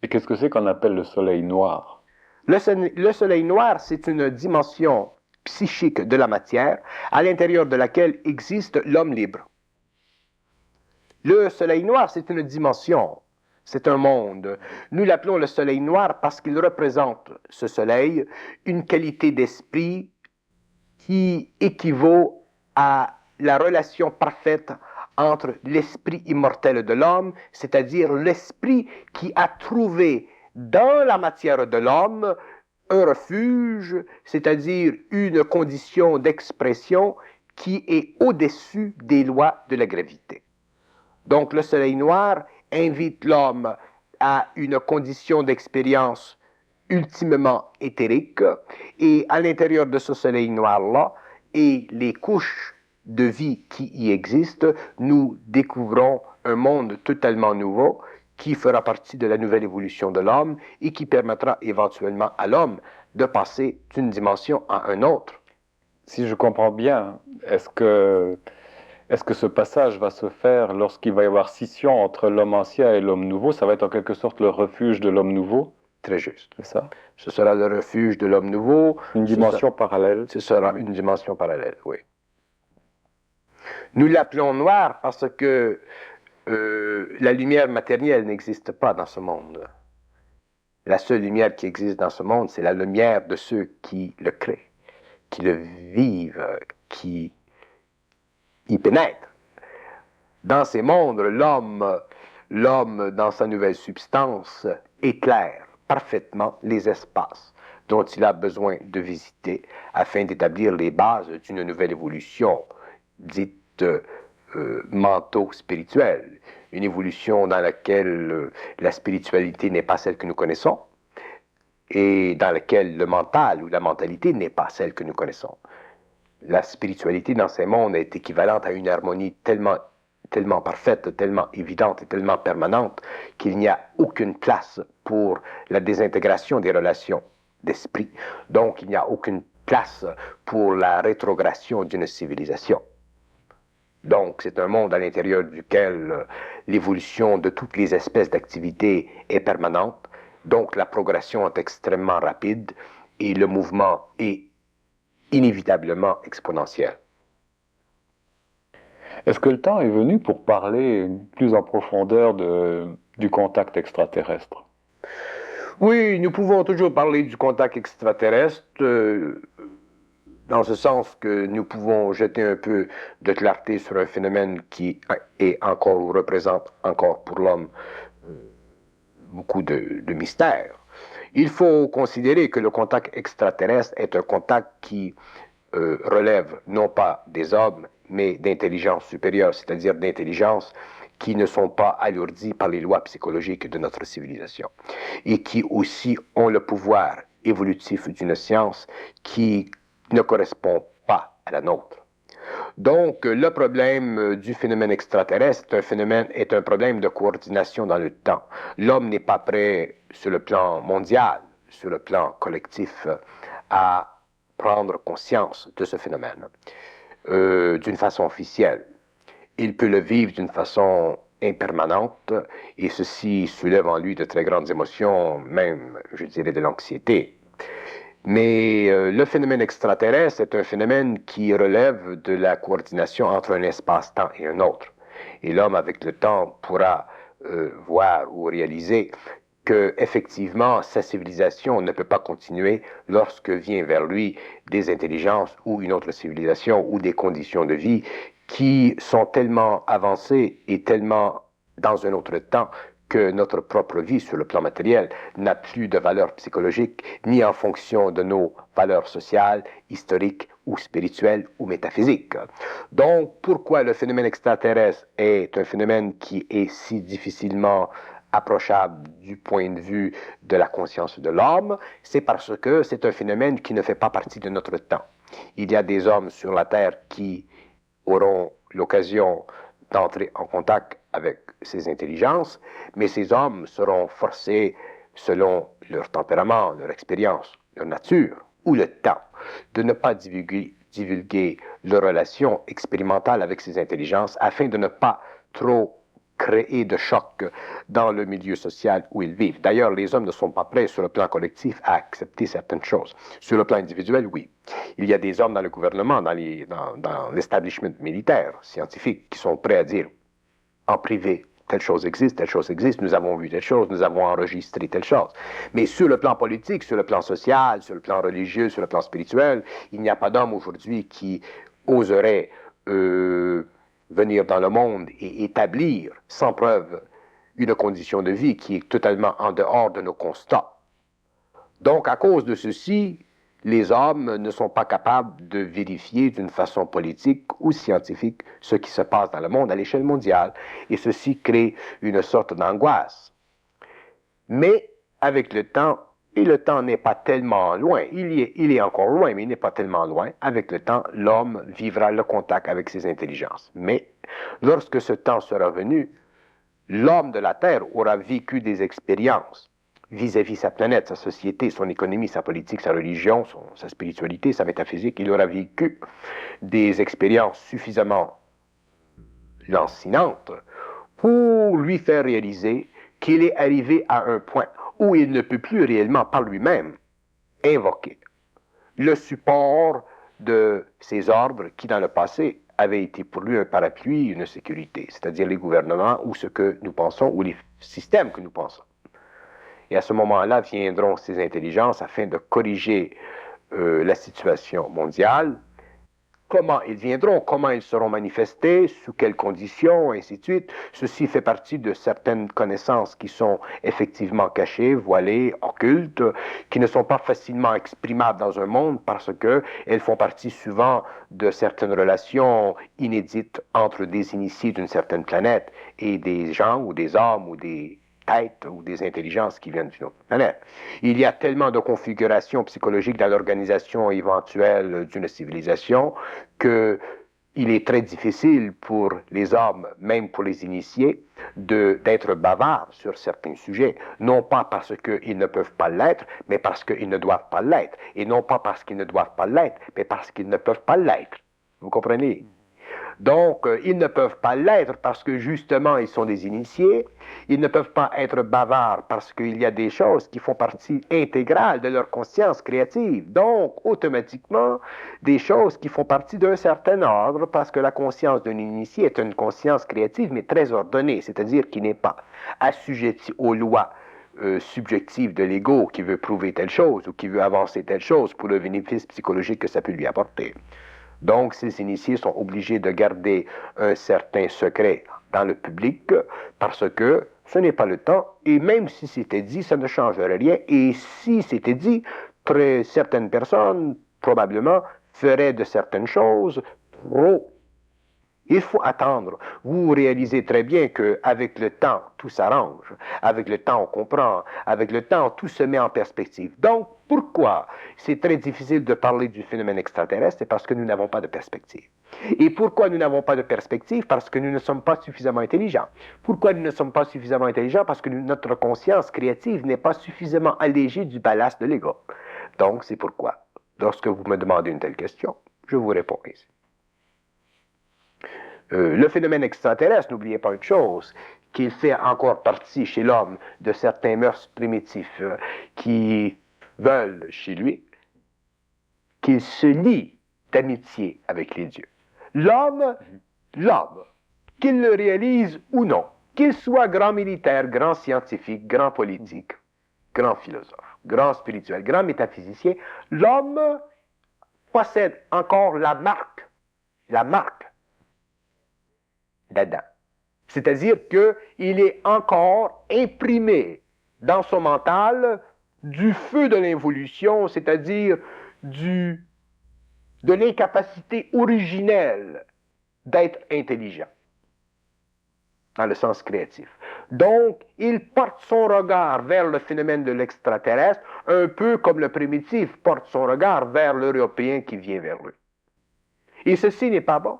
Et qu'est-ce que c'est qu'on appelle le soleil noir? Le soleil noir, c'est une dimension psychique de la matière à l'intérieur de laquelle existe l'homme libre. Le soleil noir, c'est une dimension, c'est un monde. Nous l'appelons le soleil noir parce qu'il représente, ce soleil, une qualité d'esprit qui équivaut à la relation parfaite entre l'esprit immortel de l'homme, c'est-à-dire l'esprit qui a trouvé dans la matière de l'homme un refuge, c'est-à-dire une condition d'expression qui est au-dessus des lois de la gravité. Donc le soleil noir invite l'homme à une condition d'expérience ultimement éthérique, et à l'intérieur de ce soleil noir-là, et les couches de vie qui y existent, nous découvrons un monde totalement nouveau qui fera partie de la nouvelle évolution de l'homme et qui permettra éventuellement à l'homme de passer d'une dimension à une autre. Si je comprends bien, est-ce que ce passage va se faire lorsqu'il va y avoir scission entre l'homme ancien et l'homme nouveau? Ça va être en quelque sorte le refuge de l'homme nouveau? Très juste. C'est ça? Ce sera le refuge de l'homme nouveau. Une dimension parallèle? Ce sera une dimension parallèle, oui. Nous l'appelons noir parce que la lumière matérielle n'existe pas dans ce monde. La seule lumière qui existe dans ce monde, c'est la lumière de ceux qui le créent, qui le vivent, qui y pénètrent. Dans ces mondes, l'homme, dans sa nouvelle substance, éclaire parfaitement les espaces dont il a besoin de visiter afin d'établir les bases d'une nouvelle évolution dite manteau-spirituelle, une évolution dans laquelle la spiritualité n'est pas celle que nous connaissons et dans laquelle le mental ou la mentalité n'est pas celle que nous connaissons. La spiritualité dans ces mondes est équivalente à une harmonie tellement parfaite, tellement évidente et tellement permanente qu'il n'y a aucune place pour la désintégration des relations d'esprit. Donc, il n'y a aucune place pour la rétrogradation d'une civilisation. Donc, c'est un monde à l'intérieur duquel l'évolution de toutes les espèces d'activités est permanente. Donc, la progression est extrêmement rapide et le mouvement est inévitablement exponentiel. Est-ce que le temps est venu pour parler plus en profondeur du contact extraterrestre? Oui, nous pouvons toujours parler du contact extraterrestre, dans ce sens que nous pouvons jeter un peu de clarté sur un phénomène qui est encore ou représente encore pour l'homme beaucoup de mystères. Il faut considérer que le contact extraterrestre est un contact qui relève non pas des hommes, mais d'intelligence supérieure, c'est-à-dire d'intelligence qui ne sont pas alourdies par les lois psychologiques de notre civilisation et qui aussi ont le pouvoir évolutif d'une science qui ne correspond pas à la nôtre. Donc, le problème du phénomène extraterrestre est un problème de coordination dans le temps. L'homme n'est pas prêt sur le plan mondial, sur le plan collectif, à prendre conscience de ce phénomène d'une façon officielle. Il peut le vivre d'une façon impermanente et ceci soulève en lui de très grandes émotions, même, je dirais, de l'anxiété. Mais le phénomène extraterrestre est un phénomène qui relève de la coordination entre un espace-temps et un autre. Et l'homme, avec le temps, pourra voir ou réaliser que, effectivement, sa civilisation ne peut pas continuer lorsque vient vers lui des intelligences ou une autre civilisation ou des conditions de vie qui sont tellement avancées et tellement dans un autre temps que notre propre vie sur le plan matériel n'a plus de valeur psychologique, ni en fonction de nos valeurs sociales, historiques ou spirituelles ou métaphysiques. Donc, pourquoi le phénomène extraterrestre est un phénomène qui est si difficilement approchable du point de vue de la conscience de l'homme? C'est parce que c'est un phénomène qui ne fait pas partie de notre temps. Il y a des hommes sur la Terre qui auront l'occasion d'entrer en contact avec ces intelligences, mais ces hommes seront forcés, selon leur tempérament, leur expérience, leur nature ou le temps, de ne pas divulguer leur relation expérimentale avec ces intelligences afin de ne pas trop créer de choc dans le milieu social où ils vivent. D'ailleurs, les hommes ne sont pas prêts sur le plan collectif à accepter certaines choses. Sur le plan individuel, oui. Il y a des hommes dans le gouvernement, dans l'establishment militaire, scientifique, qui sont prêts à dire en privé, telle chose existe, nous avons vu telle chose, nous avons enregistré telle chose. Mais sur le plan politique, sur le plan social, sur le plan religieux, sur le plan spirituel, il n'y a pas d'homme aujourd'hui qui oserait venir dans le monde et établir sans preuve une condition de vie qui est totalement en dehors de nos constats. Donc, à cause de ceci, les hommes ne sont pas capables de vérifier d'une façon politique ou scientifique ce qui se passe dans le monde à l'échelle mondiale, et ceci crée une sorte d'angoisse. Mais avec le temps, et le temps n'est pas tellement loin, il est encore loin, mais il n'est pas tellement loin, avec le temps, l'homme vivra le contact avec ses intelligences. Mais lorsque ce temps sera venu, l'homme de la Terre aura vécu des expériences vis-à-vis sa planète, sa société, son économie, sa politique, sa religion, sa spiritualité, sa métaphysique. Il aura vécu des expériences suffisamment lancinantes pour lui faire réaliser qu'il est arrivé à un point où il ne peut plus réellement par lui-même invoquer le support de ces ordres qui, dans le passé, avaient été pour lui un parapluie, une sécurité, c'est-à-dire les gouvernements ou ce que nous pensons, ou les systèmes que nous pensons. Et à ce moment-là viendront ces intelligences afin de corriger la situation mondiale comment ils viendront, comment ils seront manifestés, sous quelles conditions, ainsi de suite. Ceci fait partie de certaines connaissances qui sont effectivement cachées, voilées, occultes, qui ne sont pas facilement exprimables dans un monde parce qu'elles font partie souvent de certaines relations inédites entre des initiés d'une certaine planète et des gens ou des hommes ou des têtes ou des intelligences qui viennent d'une autre planète. Il y a tellement de configurations psychologiques dans l'organisation éventuelle d'une civilisation que il est très difficile pour les hommes, même pour les initiés, d'être bavards sur certains sujets, non pas parce qu'ils ne peuvent pas l'être, mais parce qu'ils ne doivent pas l'être, et non pas parce qu'ils ne doivent pas l'être, mais parce qu'ils ne peuvent pas l'être. Vous comprenez? Donc, ils ne peuvent pas l'être parce que justement, ils sont des initiés. Ils ne peuvent pas être bavards parce qu'il y a des choses qui font partie intégrale de leur conscience créative. Donc, automatiquement, des choses qui font partie d'un certain ordre parce que la conscience d'un initié est une conscience créative, mais très ordonnée, c'est-à-dire qui n'est pas assujettie aux lois subjectives de l'ego qui veut prouver telle chose ou qui veut avancer telle chose pour le bénéfice psychologique que ça peut lui apporter. Donc, ces initiés sont obligés de garder un certain secret dans le public parce que ce n'est pas le temps. Et même si c'était dit, ça ne changerait rien. Et si c'était dit, certaines personnes, probablement, feraient de certaines choses trop. Il faut attendre. Vous réalisez très bien qu'avec le temps, tout s'arrange. Avec le temps, on comprend. Avec le temps, tout se met en perspective. Donc, pourquoi c'est très difficile de parler du phénomène extraterrestre? C'est parce que nous n'avons pas de perspective. Et pourquoi nous n'avons pas de perspective? Parce que nous ne sommes pas suffisamment intelligents. Pourquoi nous ne sommes pas suffisamment intelligents? Parce que notre conscience créative n'est pas suffisamment allégée du ballast de l'ego. Donc, c'est pourquoi, lorsque vous me demandez une telle question, je vous réponds ici. Le phénomène extraterrestre, n'oubliez pas une chose, qu'il fait encore partie chez l'homme de certains mœurs primitifs qui veulent chez lui qu'il se lie d'amitié avec les dieux. L'homme, qu'il le réalise ou non, qu'il soit grand militaire, grand scientifique, grand politique, grand philosophe, grand spirituel, grand métaphysicien, l'homme possède encore la marque d'Adam. C'est-à-dire qu'il est encore imprimé dans son mental du feu de l'involution, c'est-à-dire de l'incapacité originelle d'être intelligent, dans le sens créatif. Donc, il porte son regard vers le phénomène de l'extraterrestre, un peu comme le primitif porte son regard vers l'Européen qui vient vers lui. Et ceci n'est pas bon.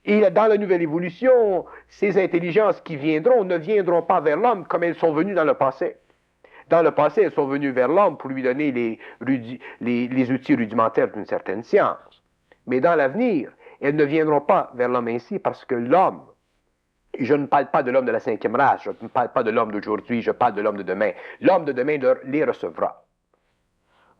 Et dans la nouvelle évolution, ces intelligences qui viendront ne viendront pas vers l'homme comme elles sont venues dans le passé. Dans le passé, elles sont venues vers l'homme pour lui donner les outils rudimentaires d'une certaine science. Mais dans l'avenir, elles ne viendront pas vers l'homme ainsi parce que l'homme, et je ne parle pas de l'homme de la 5e race, je ne parle pas de l'homme d'aujourd'hui, je parle de l'homme de demain. L'homme de demain les recevra.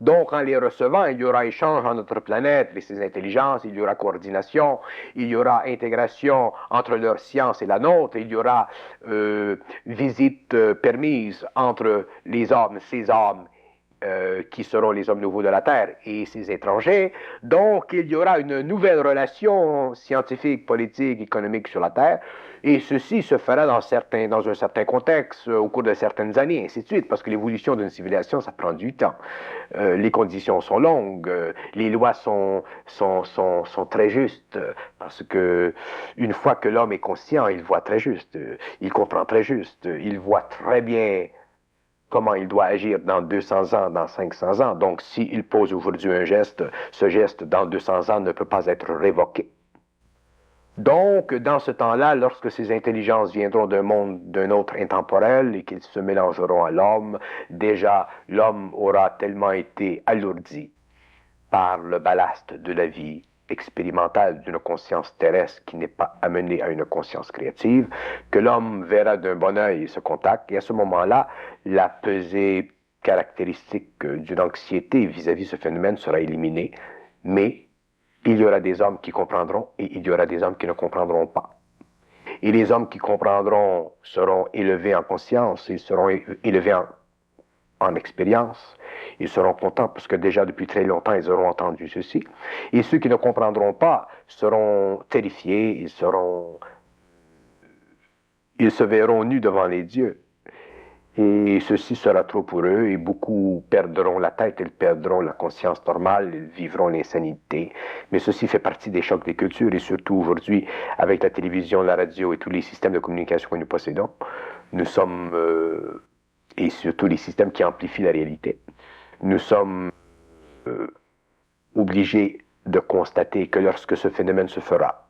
Donc, en les recevant, il y aura échange entre notre planète et ses intelligences, il y aura coordination, il y aura intégration entre leur science et la nôtre, il y aura visite permise entre les hommes, ces hommes qui seront les hommes nouveaux de la Terre et ces étrangers. Donc, il y aura une nouvelle relation scientifique, politique, économique sur la Terre. Et ceci se fera dans un certain contexte, au cours de certaines années, ainsi de suite, parce que l'évolution d'une civilisation, ça prend du temps. Les conditions sont longues, les lois sont très justes, parce que une fois que l'homme est conscient, il voit très juste, il comprend très juste, il voit très bien comment il doit agir dans 200 ans, dans 500 ans. Donc, s'il pose aujourd'hui un geste, ce geste, dans 200 ans, ne peut pas être révoqué. Donc, dans ce temps-là, lorsque ces intelligences viendront d'un monde, d'un autre intemporel et qu'ils se mélangeront à l'homme, déjà, l'homme aura tellement été alourdi par le ballast de la vie expérimentale d'une conscience terrestre qui n'est pas amenée à une conscience créative, que l'homme verra d'un bon œil ce contact, et à ce moment-là, la pesée caractéristique d'une anxiété vis-à-vis ce phénomène sera éliminée, mais il y aura des hommes qui comprendront et il y aura des hommes qui ne comprendront pas. Et les hommes qui comprendront seront élevés en conscience, ils seront élevés en expérience. Ils seront contents parce que déjà depuis très longtemps, ils auront entendu ceci. Et ceux qui ne comprendront pas seront terrifiés, ils se verront nus devant les dieux. Et ceci sera trop pour eux et beaucoup perdront la tête, ils perdront la conscience normale, ils vivront l'insanité. Mais ceci fait partie des chocs des cultures et surtout aujourd'hui, avec la télévision, la radio et tous les systèmes de communication que nous possédons, nous sommes, et surtout les systèmes qui amplifient la réalité, nous sommes obligés de constater que lorsque ce phénomène se fera,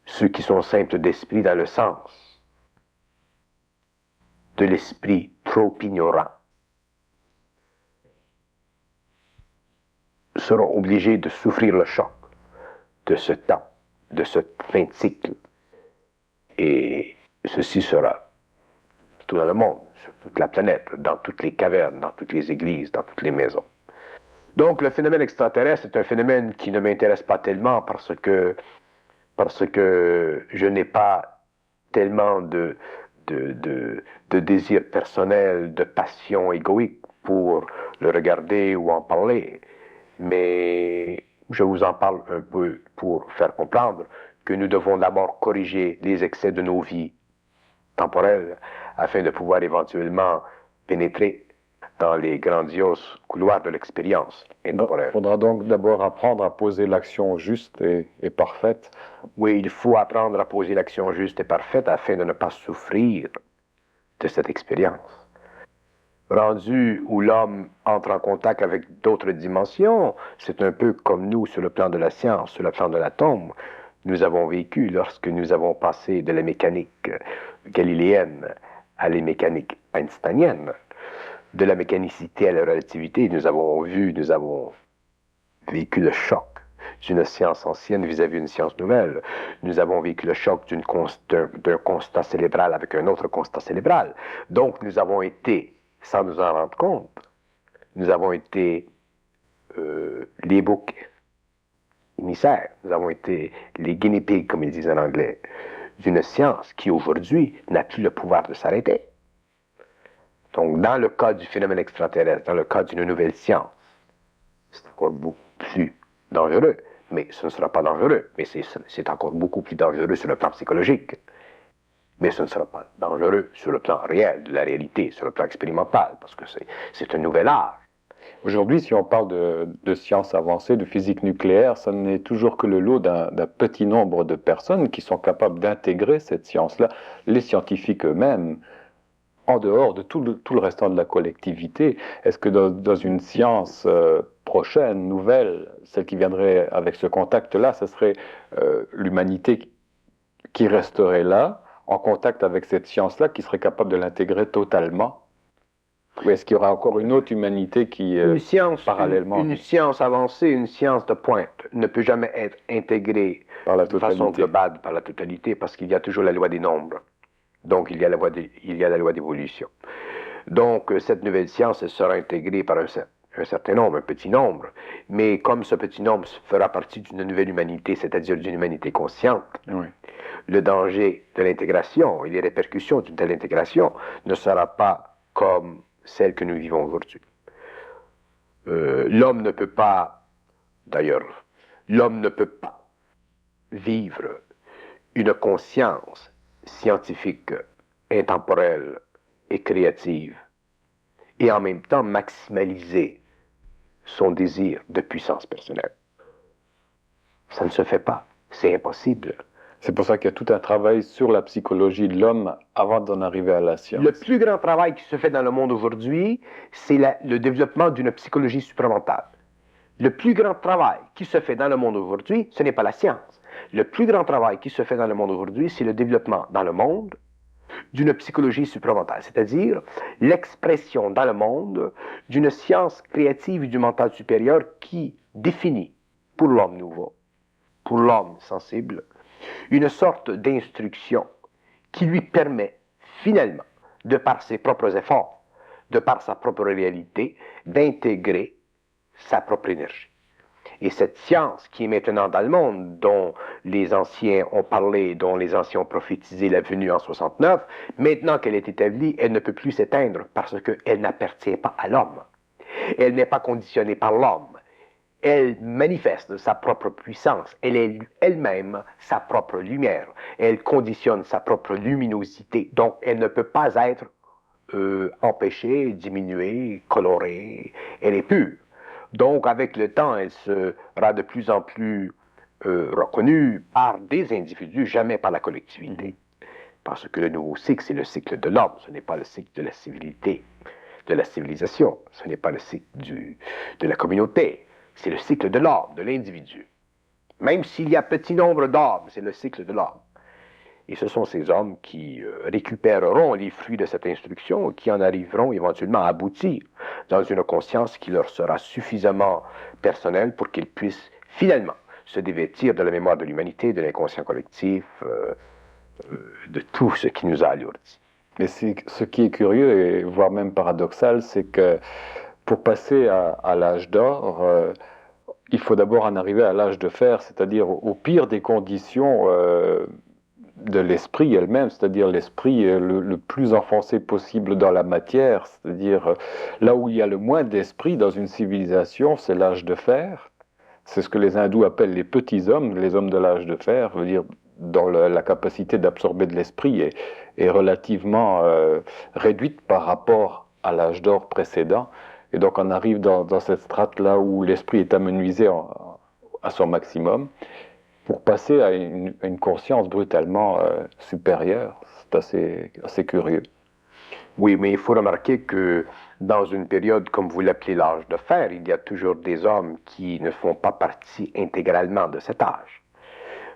ceux qui sont simples d'esprit dans le sens de l'esprit trop ignorant seront obligés de souffrir le choc de ce temps, de ce fin de cycle. Et ceci sera tout dans le monde, sur toute la planète, dans toutes les cavernes, dans toutes les églises, dans toutes les maisons. Donc le phénomène extraterrestre est un phénomène qui ne m'intéresse pas tellement parce que je n'ai pas tellement de désir personnel, de passion égoïque pour le regarder ou en parler. Mais je vous en parle un peu pour faire comprendre que nous devons d'abord corriger les excès de nos vies temporelles afin de pouvoir éventuellement pénétrer dans les grandioses couloirs de l'expérience intemporelle. Il faudra donc d'abord apprendre à poser l'action juste et parfaite. Oui, il faut apprendre à poser l'action juste et parfaite afin de ne pas souffrir de cette expérience. Rendu où l'homme entre en contact avec d'autres dimensions, c'est un peu comme nous sur le plan de la science, sur le plan de l'atome. Nous avons vécu lorsque nous avons passé de la mécanique galiléenne à la mécanique einsteinienne, de la mécanicité à la relativité, nous avons vécu le choc d'une science ancienne vis-à-vis d'une science nouvelle. Nous avons vécu le choc d'un constat cérébral avec un autre constat cérébral. Donc, nous avons été, sans nous en rendre compte, nous avons été les boucs émissaires, nous avons été les guinea pigs, comme ils disent en anglais, d'une science qui, aujourd'hui, n'a plus le pouvoir de s'arrêter. Donc, dans le cas du phénomène extraterrestre, dans le cas d'une nouvelle science, c'est encore beaucoup plus dangereux. Mais ce ne sera pas dangereux, mais c'est encore beaucoup plus dangereux sur le plan psychologique. Mais ce ne sera pas dangereux sur le plan réel, de la réalité, sur le plan expérimental, parce que c'est un nouvel art. Aujourd'hui, si on parle de sciences avancées, de physique nucléaire, ça n'est toujours que le lot d'un petit nombre de personnes qui sont capables d'intégrer cette science-là. Les scientifiques eux-mêmes, en dehors de tout le restant de la collectivité, est-ce que dans une science prochaine, nouvelle, celle qui viendrait avec ce contact-là, ce serait l'humanité qui resterait là, en contact avec cette science-là, qui serait capable de l'intégrer totalement? Ou est-ce qu'il y aura encore une autre humanité qui, parallèlement... Une science avancée, une science de pointe, ne peut jamais être intégrée de façon globale par la totalité, parce qu'il y a toujours la loi des nombres. Donc, il y a la loi d'évolution. Donc, cette nouvelle science, elle sera intégrée par un certain nombre, un petit nombre. Mais comme ce petit nombre fera partie d'une nouvelle humanité, c'est-à-dire d'une humanité consciente, oui, le danger de l'intégration et les répercussions d'une telle intégration ne sera pas comme celle que nous vivons aujourd'hui. L'homme ne peut pas, d'ailleurs, l'homme ne peut pas vivre une conscience scientifique, intemporelle et créative, et en même temps maximaliser son désir de puissance personnelle. Ça ne se fait pas, c'est impossible. C'est pour ça qu'il y a tout un travail sur la psychologie de l'homme avant d'en arriver à la science. Le plus grand travail qui se fait dans le monde aujourd'hui, c'est le développement d'une psychologie supramentale. Le plus grand travail qui se fait dans le monde aujourd'hui, ce n'est pas la science. Le plus grand travail qui se fait dans le monde aujourd'hui, c'est le développement dans le monde d'une psychologie supramentale, c'est-à-dire l'expression dans le monde d'une science créative et du mental supérieur qui définit pour l'homme nouveau, pour l'homme sensible, une sorte d'instruction qui lui permet finalement, de par ses propres efforts, de par sa propre réalité, d'intégrer sa propre énergie. Et cette science qui est maintenant dans le monde, dont les anciens ont parlé, dont les anciens ont prophétisé la venue en 69, maintenant qu'elle est établie, elle ne peut plus s'éteindre parce qu'elle n'appartient pas à l'homme. Elle n'est pas conditionnée par l'homme. Elle manifeste sa propre puissance. Elle est elle-même sa propre lumière. Elle conditionne sa propre luminosité. Donc, elle ne peut pas être empêchée, diminuée, colorée. Elle est pure. Donc, avec le temps, elle sera de plus en plus reconnue par des individus, jamais par la collectivité. Parce que le nouveau cycle, c'est le cycle de l'homme. Ce n'est pas le cycle de la civilité, de la civilisation. Ce n'est pas le cycle de la communauté. C'est le cycle de l'homme, de l'individu. Même s'il y a petit nombre d'hommes, c'est le cycle de l'homme. Et ce sont ces hommes qui récupéreront les fruits de cette instruction et qui en arriveront éventuellement à aboutir dans une conscience qui leur sera suffisamment personnelle pour qu'ils puissent finalement se dévêtir de la mémoire de l'humanité, de l'inconscient collectif, de tout ce qui nous a alourdis. Mais ce qui est curieux, et voire même paradoxal, c'est que pour passer à l'âge d'or, il faut d'abord en arriver à l'âge de fer, c'est-à-dire au pire des conditions de l'esprit elle-même, c'est-à-dire l'esprit le plus enfoncé possible dans la matière, c'est-à-dire là où il y a le moins d'esprit dans une civilisation, c'est l'âge de fer. C'est ce que les hindous appellent les petits hommes, les hommes de l'âge de fer, veut dire dont la capacité d'absorber de l'esprit est relativement réduite par rapport à l'âge d'or précédent. Et donc on arrive dans cette strate-là où l'esprit est amenuisé à son maximum pour passer à une conscience brutalement supérieure. C'est assez curieux. Oui, mais il faut remarquer que dans une période, comme vous l'appelez l'âge de fer, il y a toujours des hommes qui ne font pas partie intégralement de cet âge.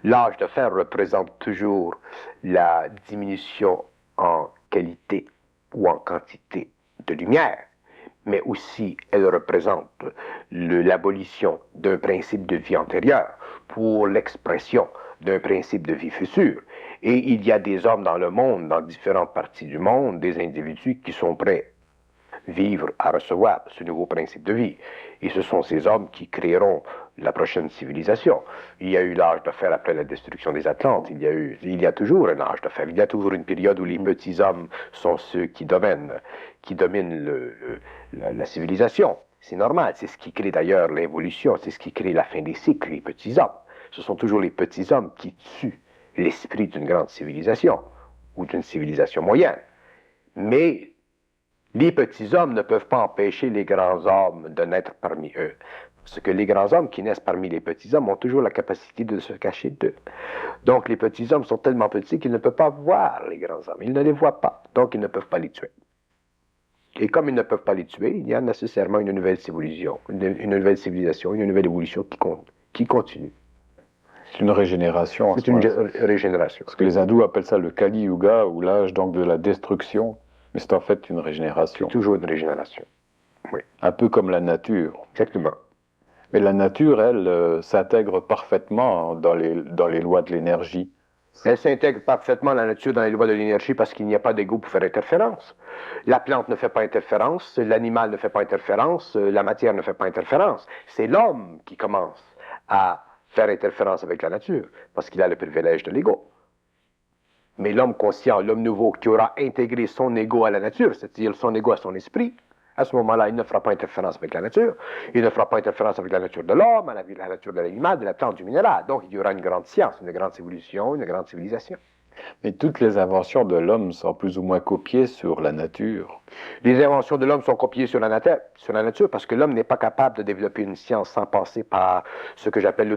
L'âge de fer représente toujours la diminution en qualité ou en quantité de lumière, mais aussi elle représente l'abolition d'un principe de vie antérieur pour l'expression d'un principe de vie future. Et il y a des hommes dans le monde, dans différentes parties du monde, des individus qui sont prêts à vivre, à recevoir ce nouveau principe de vie. Et ce sont ces hommes qui créeront la prochaine civilisation. Il y a eu l'âge de fer après la destruction des Atlantes. Il y a toujours un âge de fer. Il y a toujours une période où les petits hommes sont ceux qui dominent la civilisation. C'est normal. C'est ce qui crée d'ailleurs l'évolution. C'est ce qui crée la fin des cycles, les petits hommes. Ce sont toujours les petits hommes qui tuent l'esprit d'une grande civilisation ou d'une civilisation moyenne. Mais les petits hommes ne peuvent pas empêcher les grands hommes de naître parmi eux. Parce que les grands hommes qui naissent parmi les petits hommes ont toujours la capacité de se cacher d'eux. Donc les petits hommes sont tellement petits qu'ils ne peuvent pas voir les grands hommes. Ils ne les voient pas, donc ils ne peuvent pas les tuer. Et comme ils ne peuvent pas les tuer, il y a nécessairement une nouvelle civilisation, une nouvelle évolution qui continue. C'est une régénération. C'est une régénération. Parce que les hindous appellent ça le Kali Yuga, ou l'âge donc de la destruction. Mais c'est en fait une régénération. C'est toujours une régénération. Oui. Un peu comme la nature. Exactement. Mais la nature, elle, s'intègre parfaitement dans les lois de l'énergie. Elle s'intègre parfaitement, la nature, dans les lois de l'énergie parce qu'il n'y a pas d'ego pour faire interférence. La plante ne fait pas interférence, l'animal ne fait pas interférence, la matière ne fait pas interférence. C'est l'homme qui commence à faire interférence avec la nature parce qu'il a le privilège de l'ego. Mais l'homme conscient, l'homme nouveau qui aura intégré son ego à la nature, c'est-à-dire son ego à son esprit, à ce moment-là, il ne fera pas interférence avec la nature. Il ne fera pas interférence avec la nature de l'homme, la nature de l'animal, de la plante, du minéral. Donc, il y aura une grande science, une grande évolution, une grande civilisation. Mais toutes les inventions de l'homme sont plus ou moins copiées sur la nature. Les inventions de l'homme sont copiées sur la nature parce que l'homme n'est pas capable de développer une science sans passer par ce que j'appelle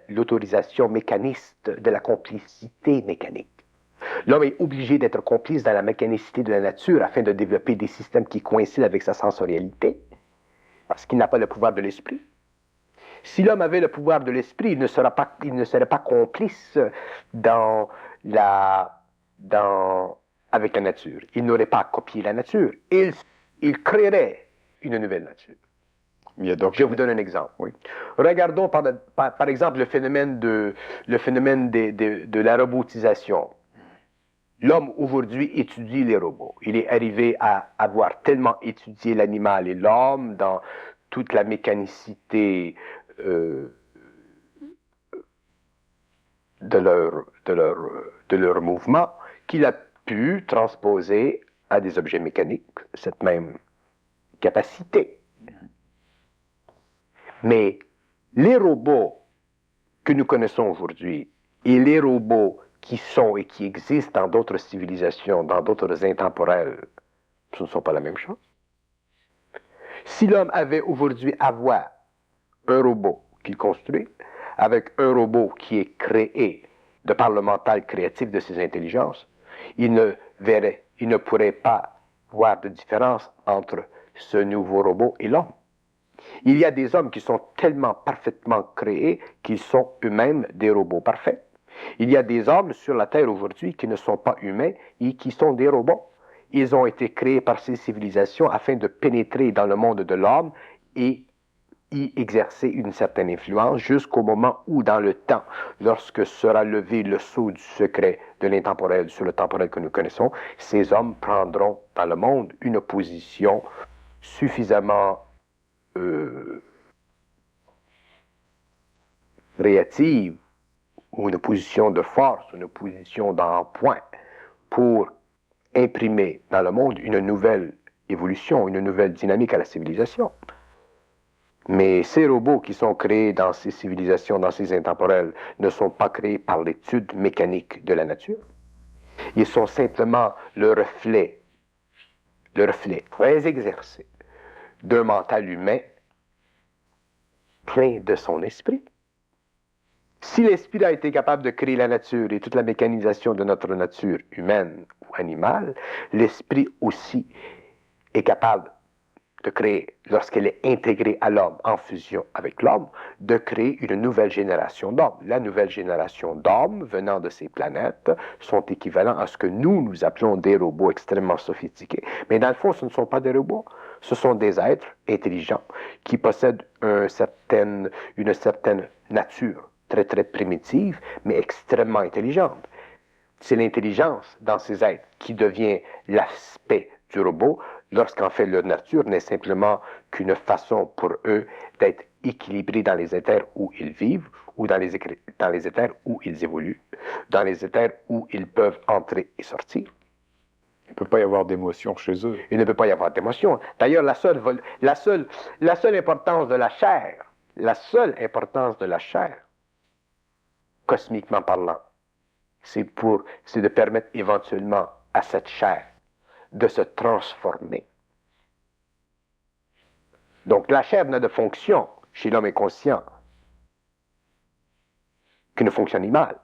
l'autorisation mécaniste de la complicité mécanique. L'homme est obligé d'être complice dans la mécanicité de la nature afin de développer des systèmes qui coïncident avec sa sensorialité, parce qu'il n'a pas le pouvoir de l'esprit. Si l'homme avait le pouvoir de l'esprit, il ne serait pas complice avec la nature. Il n'aurait pas à copier la nature. Il créerait une nouvelle nature. Je vous donne un exemple. Oui. Regardons par exemple le phénomène de la robotisation. L'homme aujourd'hui étudie les robots. Il est arrivé à avoir tellement étudié l'animal et l'homme dans toute la mécanicité de leur mouvement qu'il a pu transposer à des objets mécaniques, cette même capacité. Mais les robots que nous connaissons aujourd'hui et les robots qui sont et qui existent dans d'autres civilisations, dans d'autres intemporels, ce ne sont pas la même chose. Si l'homme avait aujourd'hui à voir un robot qu'il construit, avec un robot qui est créé de par le mental créatif de ses intelligences, il ne pourrait pas voir de différence entre ce nouveau robot et l'homme. Il y a des hommes qui sont tellement parfaitement créés qu'ils sont eux-mêmes des robots parfaits. Il y a des hommes sur la Terre aujourd'hui qui ne sont pas humains et qui sont des robots. Ils ont été créés par ces civilisations afin de pénétrer dans le monde de l'homme et y exercer une certaine influence jusqu'au moment où, dans le temps, lorsque sera levé le sceau du secret de l'intemporel sur le temporel que nous connaissons, ces hommes prendront dans le monde une position suffisamment créative, ou une position de force, une position d'empoint pour imprimer dans le monde une nouvelle évolution, une nouvelle dynamique à la civilisation. Mais ces robots qui sont créés dans ces civilisations, dans ces intemporels, ne sont pas créés par l'étude mécanique de la nature. Ils sont simplement le reflet très exercé d'un mental humain plein de son esprit. Si l'esprit a été capable de créer la nature et toute la mécanisation de notre nature humaine ou animale, l'esprit aussi est capable de créer, lorsqu'elle est intégrée à l'homme, en fusion avec l'homme, de créer une nouvelle génération d'hommes. La nouvelle génération d'hommes venant de ces planètes sont équivalents à ce que nous appelons des robots extrêmement sophistiqués. Mais dans le fond, ce ne sont pas des robots, ce sont des êtres intelligents qui possèdent une certaine nature très très primitive, mais extrêmement intelligente. C'est l'intelligence dans ces êtres qui devient l'aspect du robot, lorsqu'en fait leur nature n'est simplement qu'une façon pour eux d'être équilibrés dans les éthers où ils vivent, ou dans les éthers où ils évoluent, dans les éthers où ils peuvent entrer et sortir. Il ne peut pas y avoir d'émotion chez eux. Il ne peut pas y avoir d'émotion. D'ailleurs, la seule importance de la chair, cosmiquement parlant, c'est de permettre éventuellement à cette chair de se transformer. Donc la chair n'a de fonction chez l'homme inconscient qu'une fonction animale.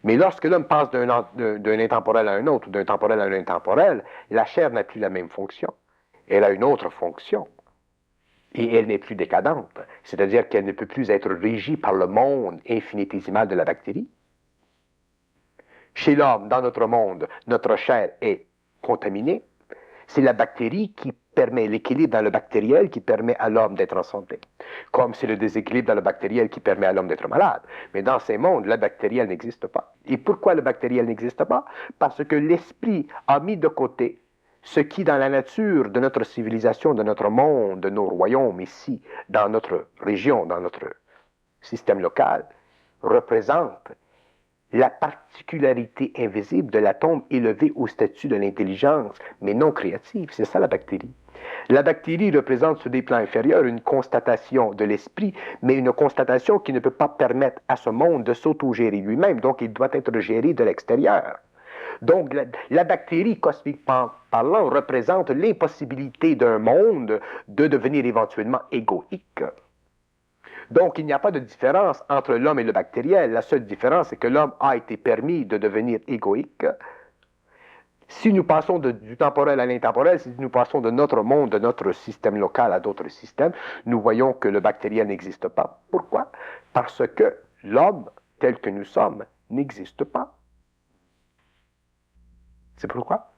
Mais lorsque l'homme passe d'un intemporel à un autre, ou d'un temporel à un intemporel, la chair n'a plus la même fonction. Elle a une autre fonction. Et elle n'est plus décadente. C'est-à-dire qu'elle ne peut plus être régie par le monde infinitésimal de la bactérie. Chez l'homme, dans notre monde, notre chair est contaminée. C'est la bactérie qui permet l'équilibre dans le bactériel qui permet à l'homme d'être en santé. Comme c'est le déséquilibre dans le bactériel qui permet à l'homme d'être malade. Mais dans ces mondes, le bactériel n'existe pas. Et pourquoi le bactériel n'existe pas? Parce que l'esprit a mis de côté ce qui, dans la nature de notre civilisation, de notre monde, de nos royaumes ici, dans notre région, dans notre système local, représente la particularité invisible de l'atome élevé au statut de l'intelligence, mais non créative. C'est ça la bactérie. La bactérie représente sur des plans inférieurs une constatation de l'esprit, mais une constatation qui ne peut pas permettre à ce monde de s'autogérer lui-même, donc il doit être géré de l'extérieur. Donc la bactérie, cosmiquement parlant, représente l'impossibilité d'un monde de devenir éventuellement égoïque. Donc, il n'y a pas de différence entre l'homme et le bactériel. La seule différence, c'est que l'homme a été permis de devenir égoïque. Si nous passons du temporel à l'intemporel, si nous passons de notre monde, de notre système local à d'autres systèmes, nous voyons que le bactériel n'existe pas. Pourquoi? Parce que l'homme, tel que nous sommes, n'existe pas. C'est pourquoi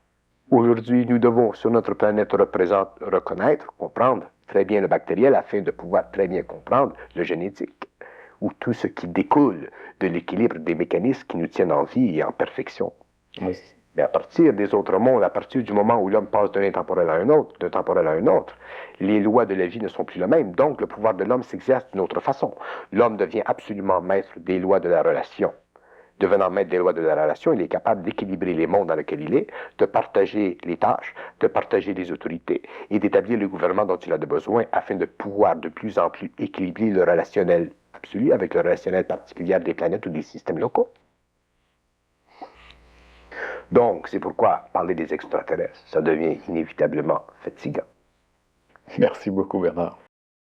aujourd'hui, nous devons, sur notre planète, reconnaître, comprendre très bien le bactériel afin de pouvoir très bien comprendre le génétique, ou tout ce qui découle de l'équilibre des mécanismes qui nous tiennent en vie et en perfection. Mais à partir des autres mondes, à partir du moment où l'homme passe d'un intemporel à un autre, d'un temporel à un autre, les lois de la vie ne sont plus les mêmes. Donc, le pouvoir de l'homme s'exerce d'une autre façon. L'homme devient absolument maître des lois de la relation. Devenant maître des lois de la relation, il est capable d'équilibrer les mondes dans lesquels il est, de partager les tâches, de partager les autorités et d'établir le gouvernement dont il a besoin afin de pouvoir de plus en plus équilibrer le relationnel absolu avec le relationnel particulier des planètes ou des systèmes locaux. Donc, c'est pourquoi parler des extraterrestres, ça devient inévitablement fatigant. Merci beaucoup, Bernard.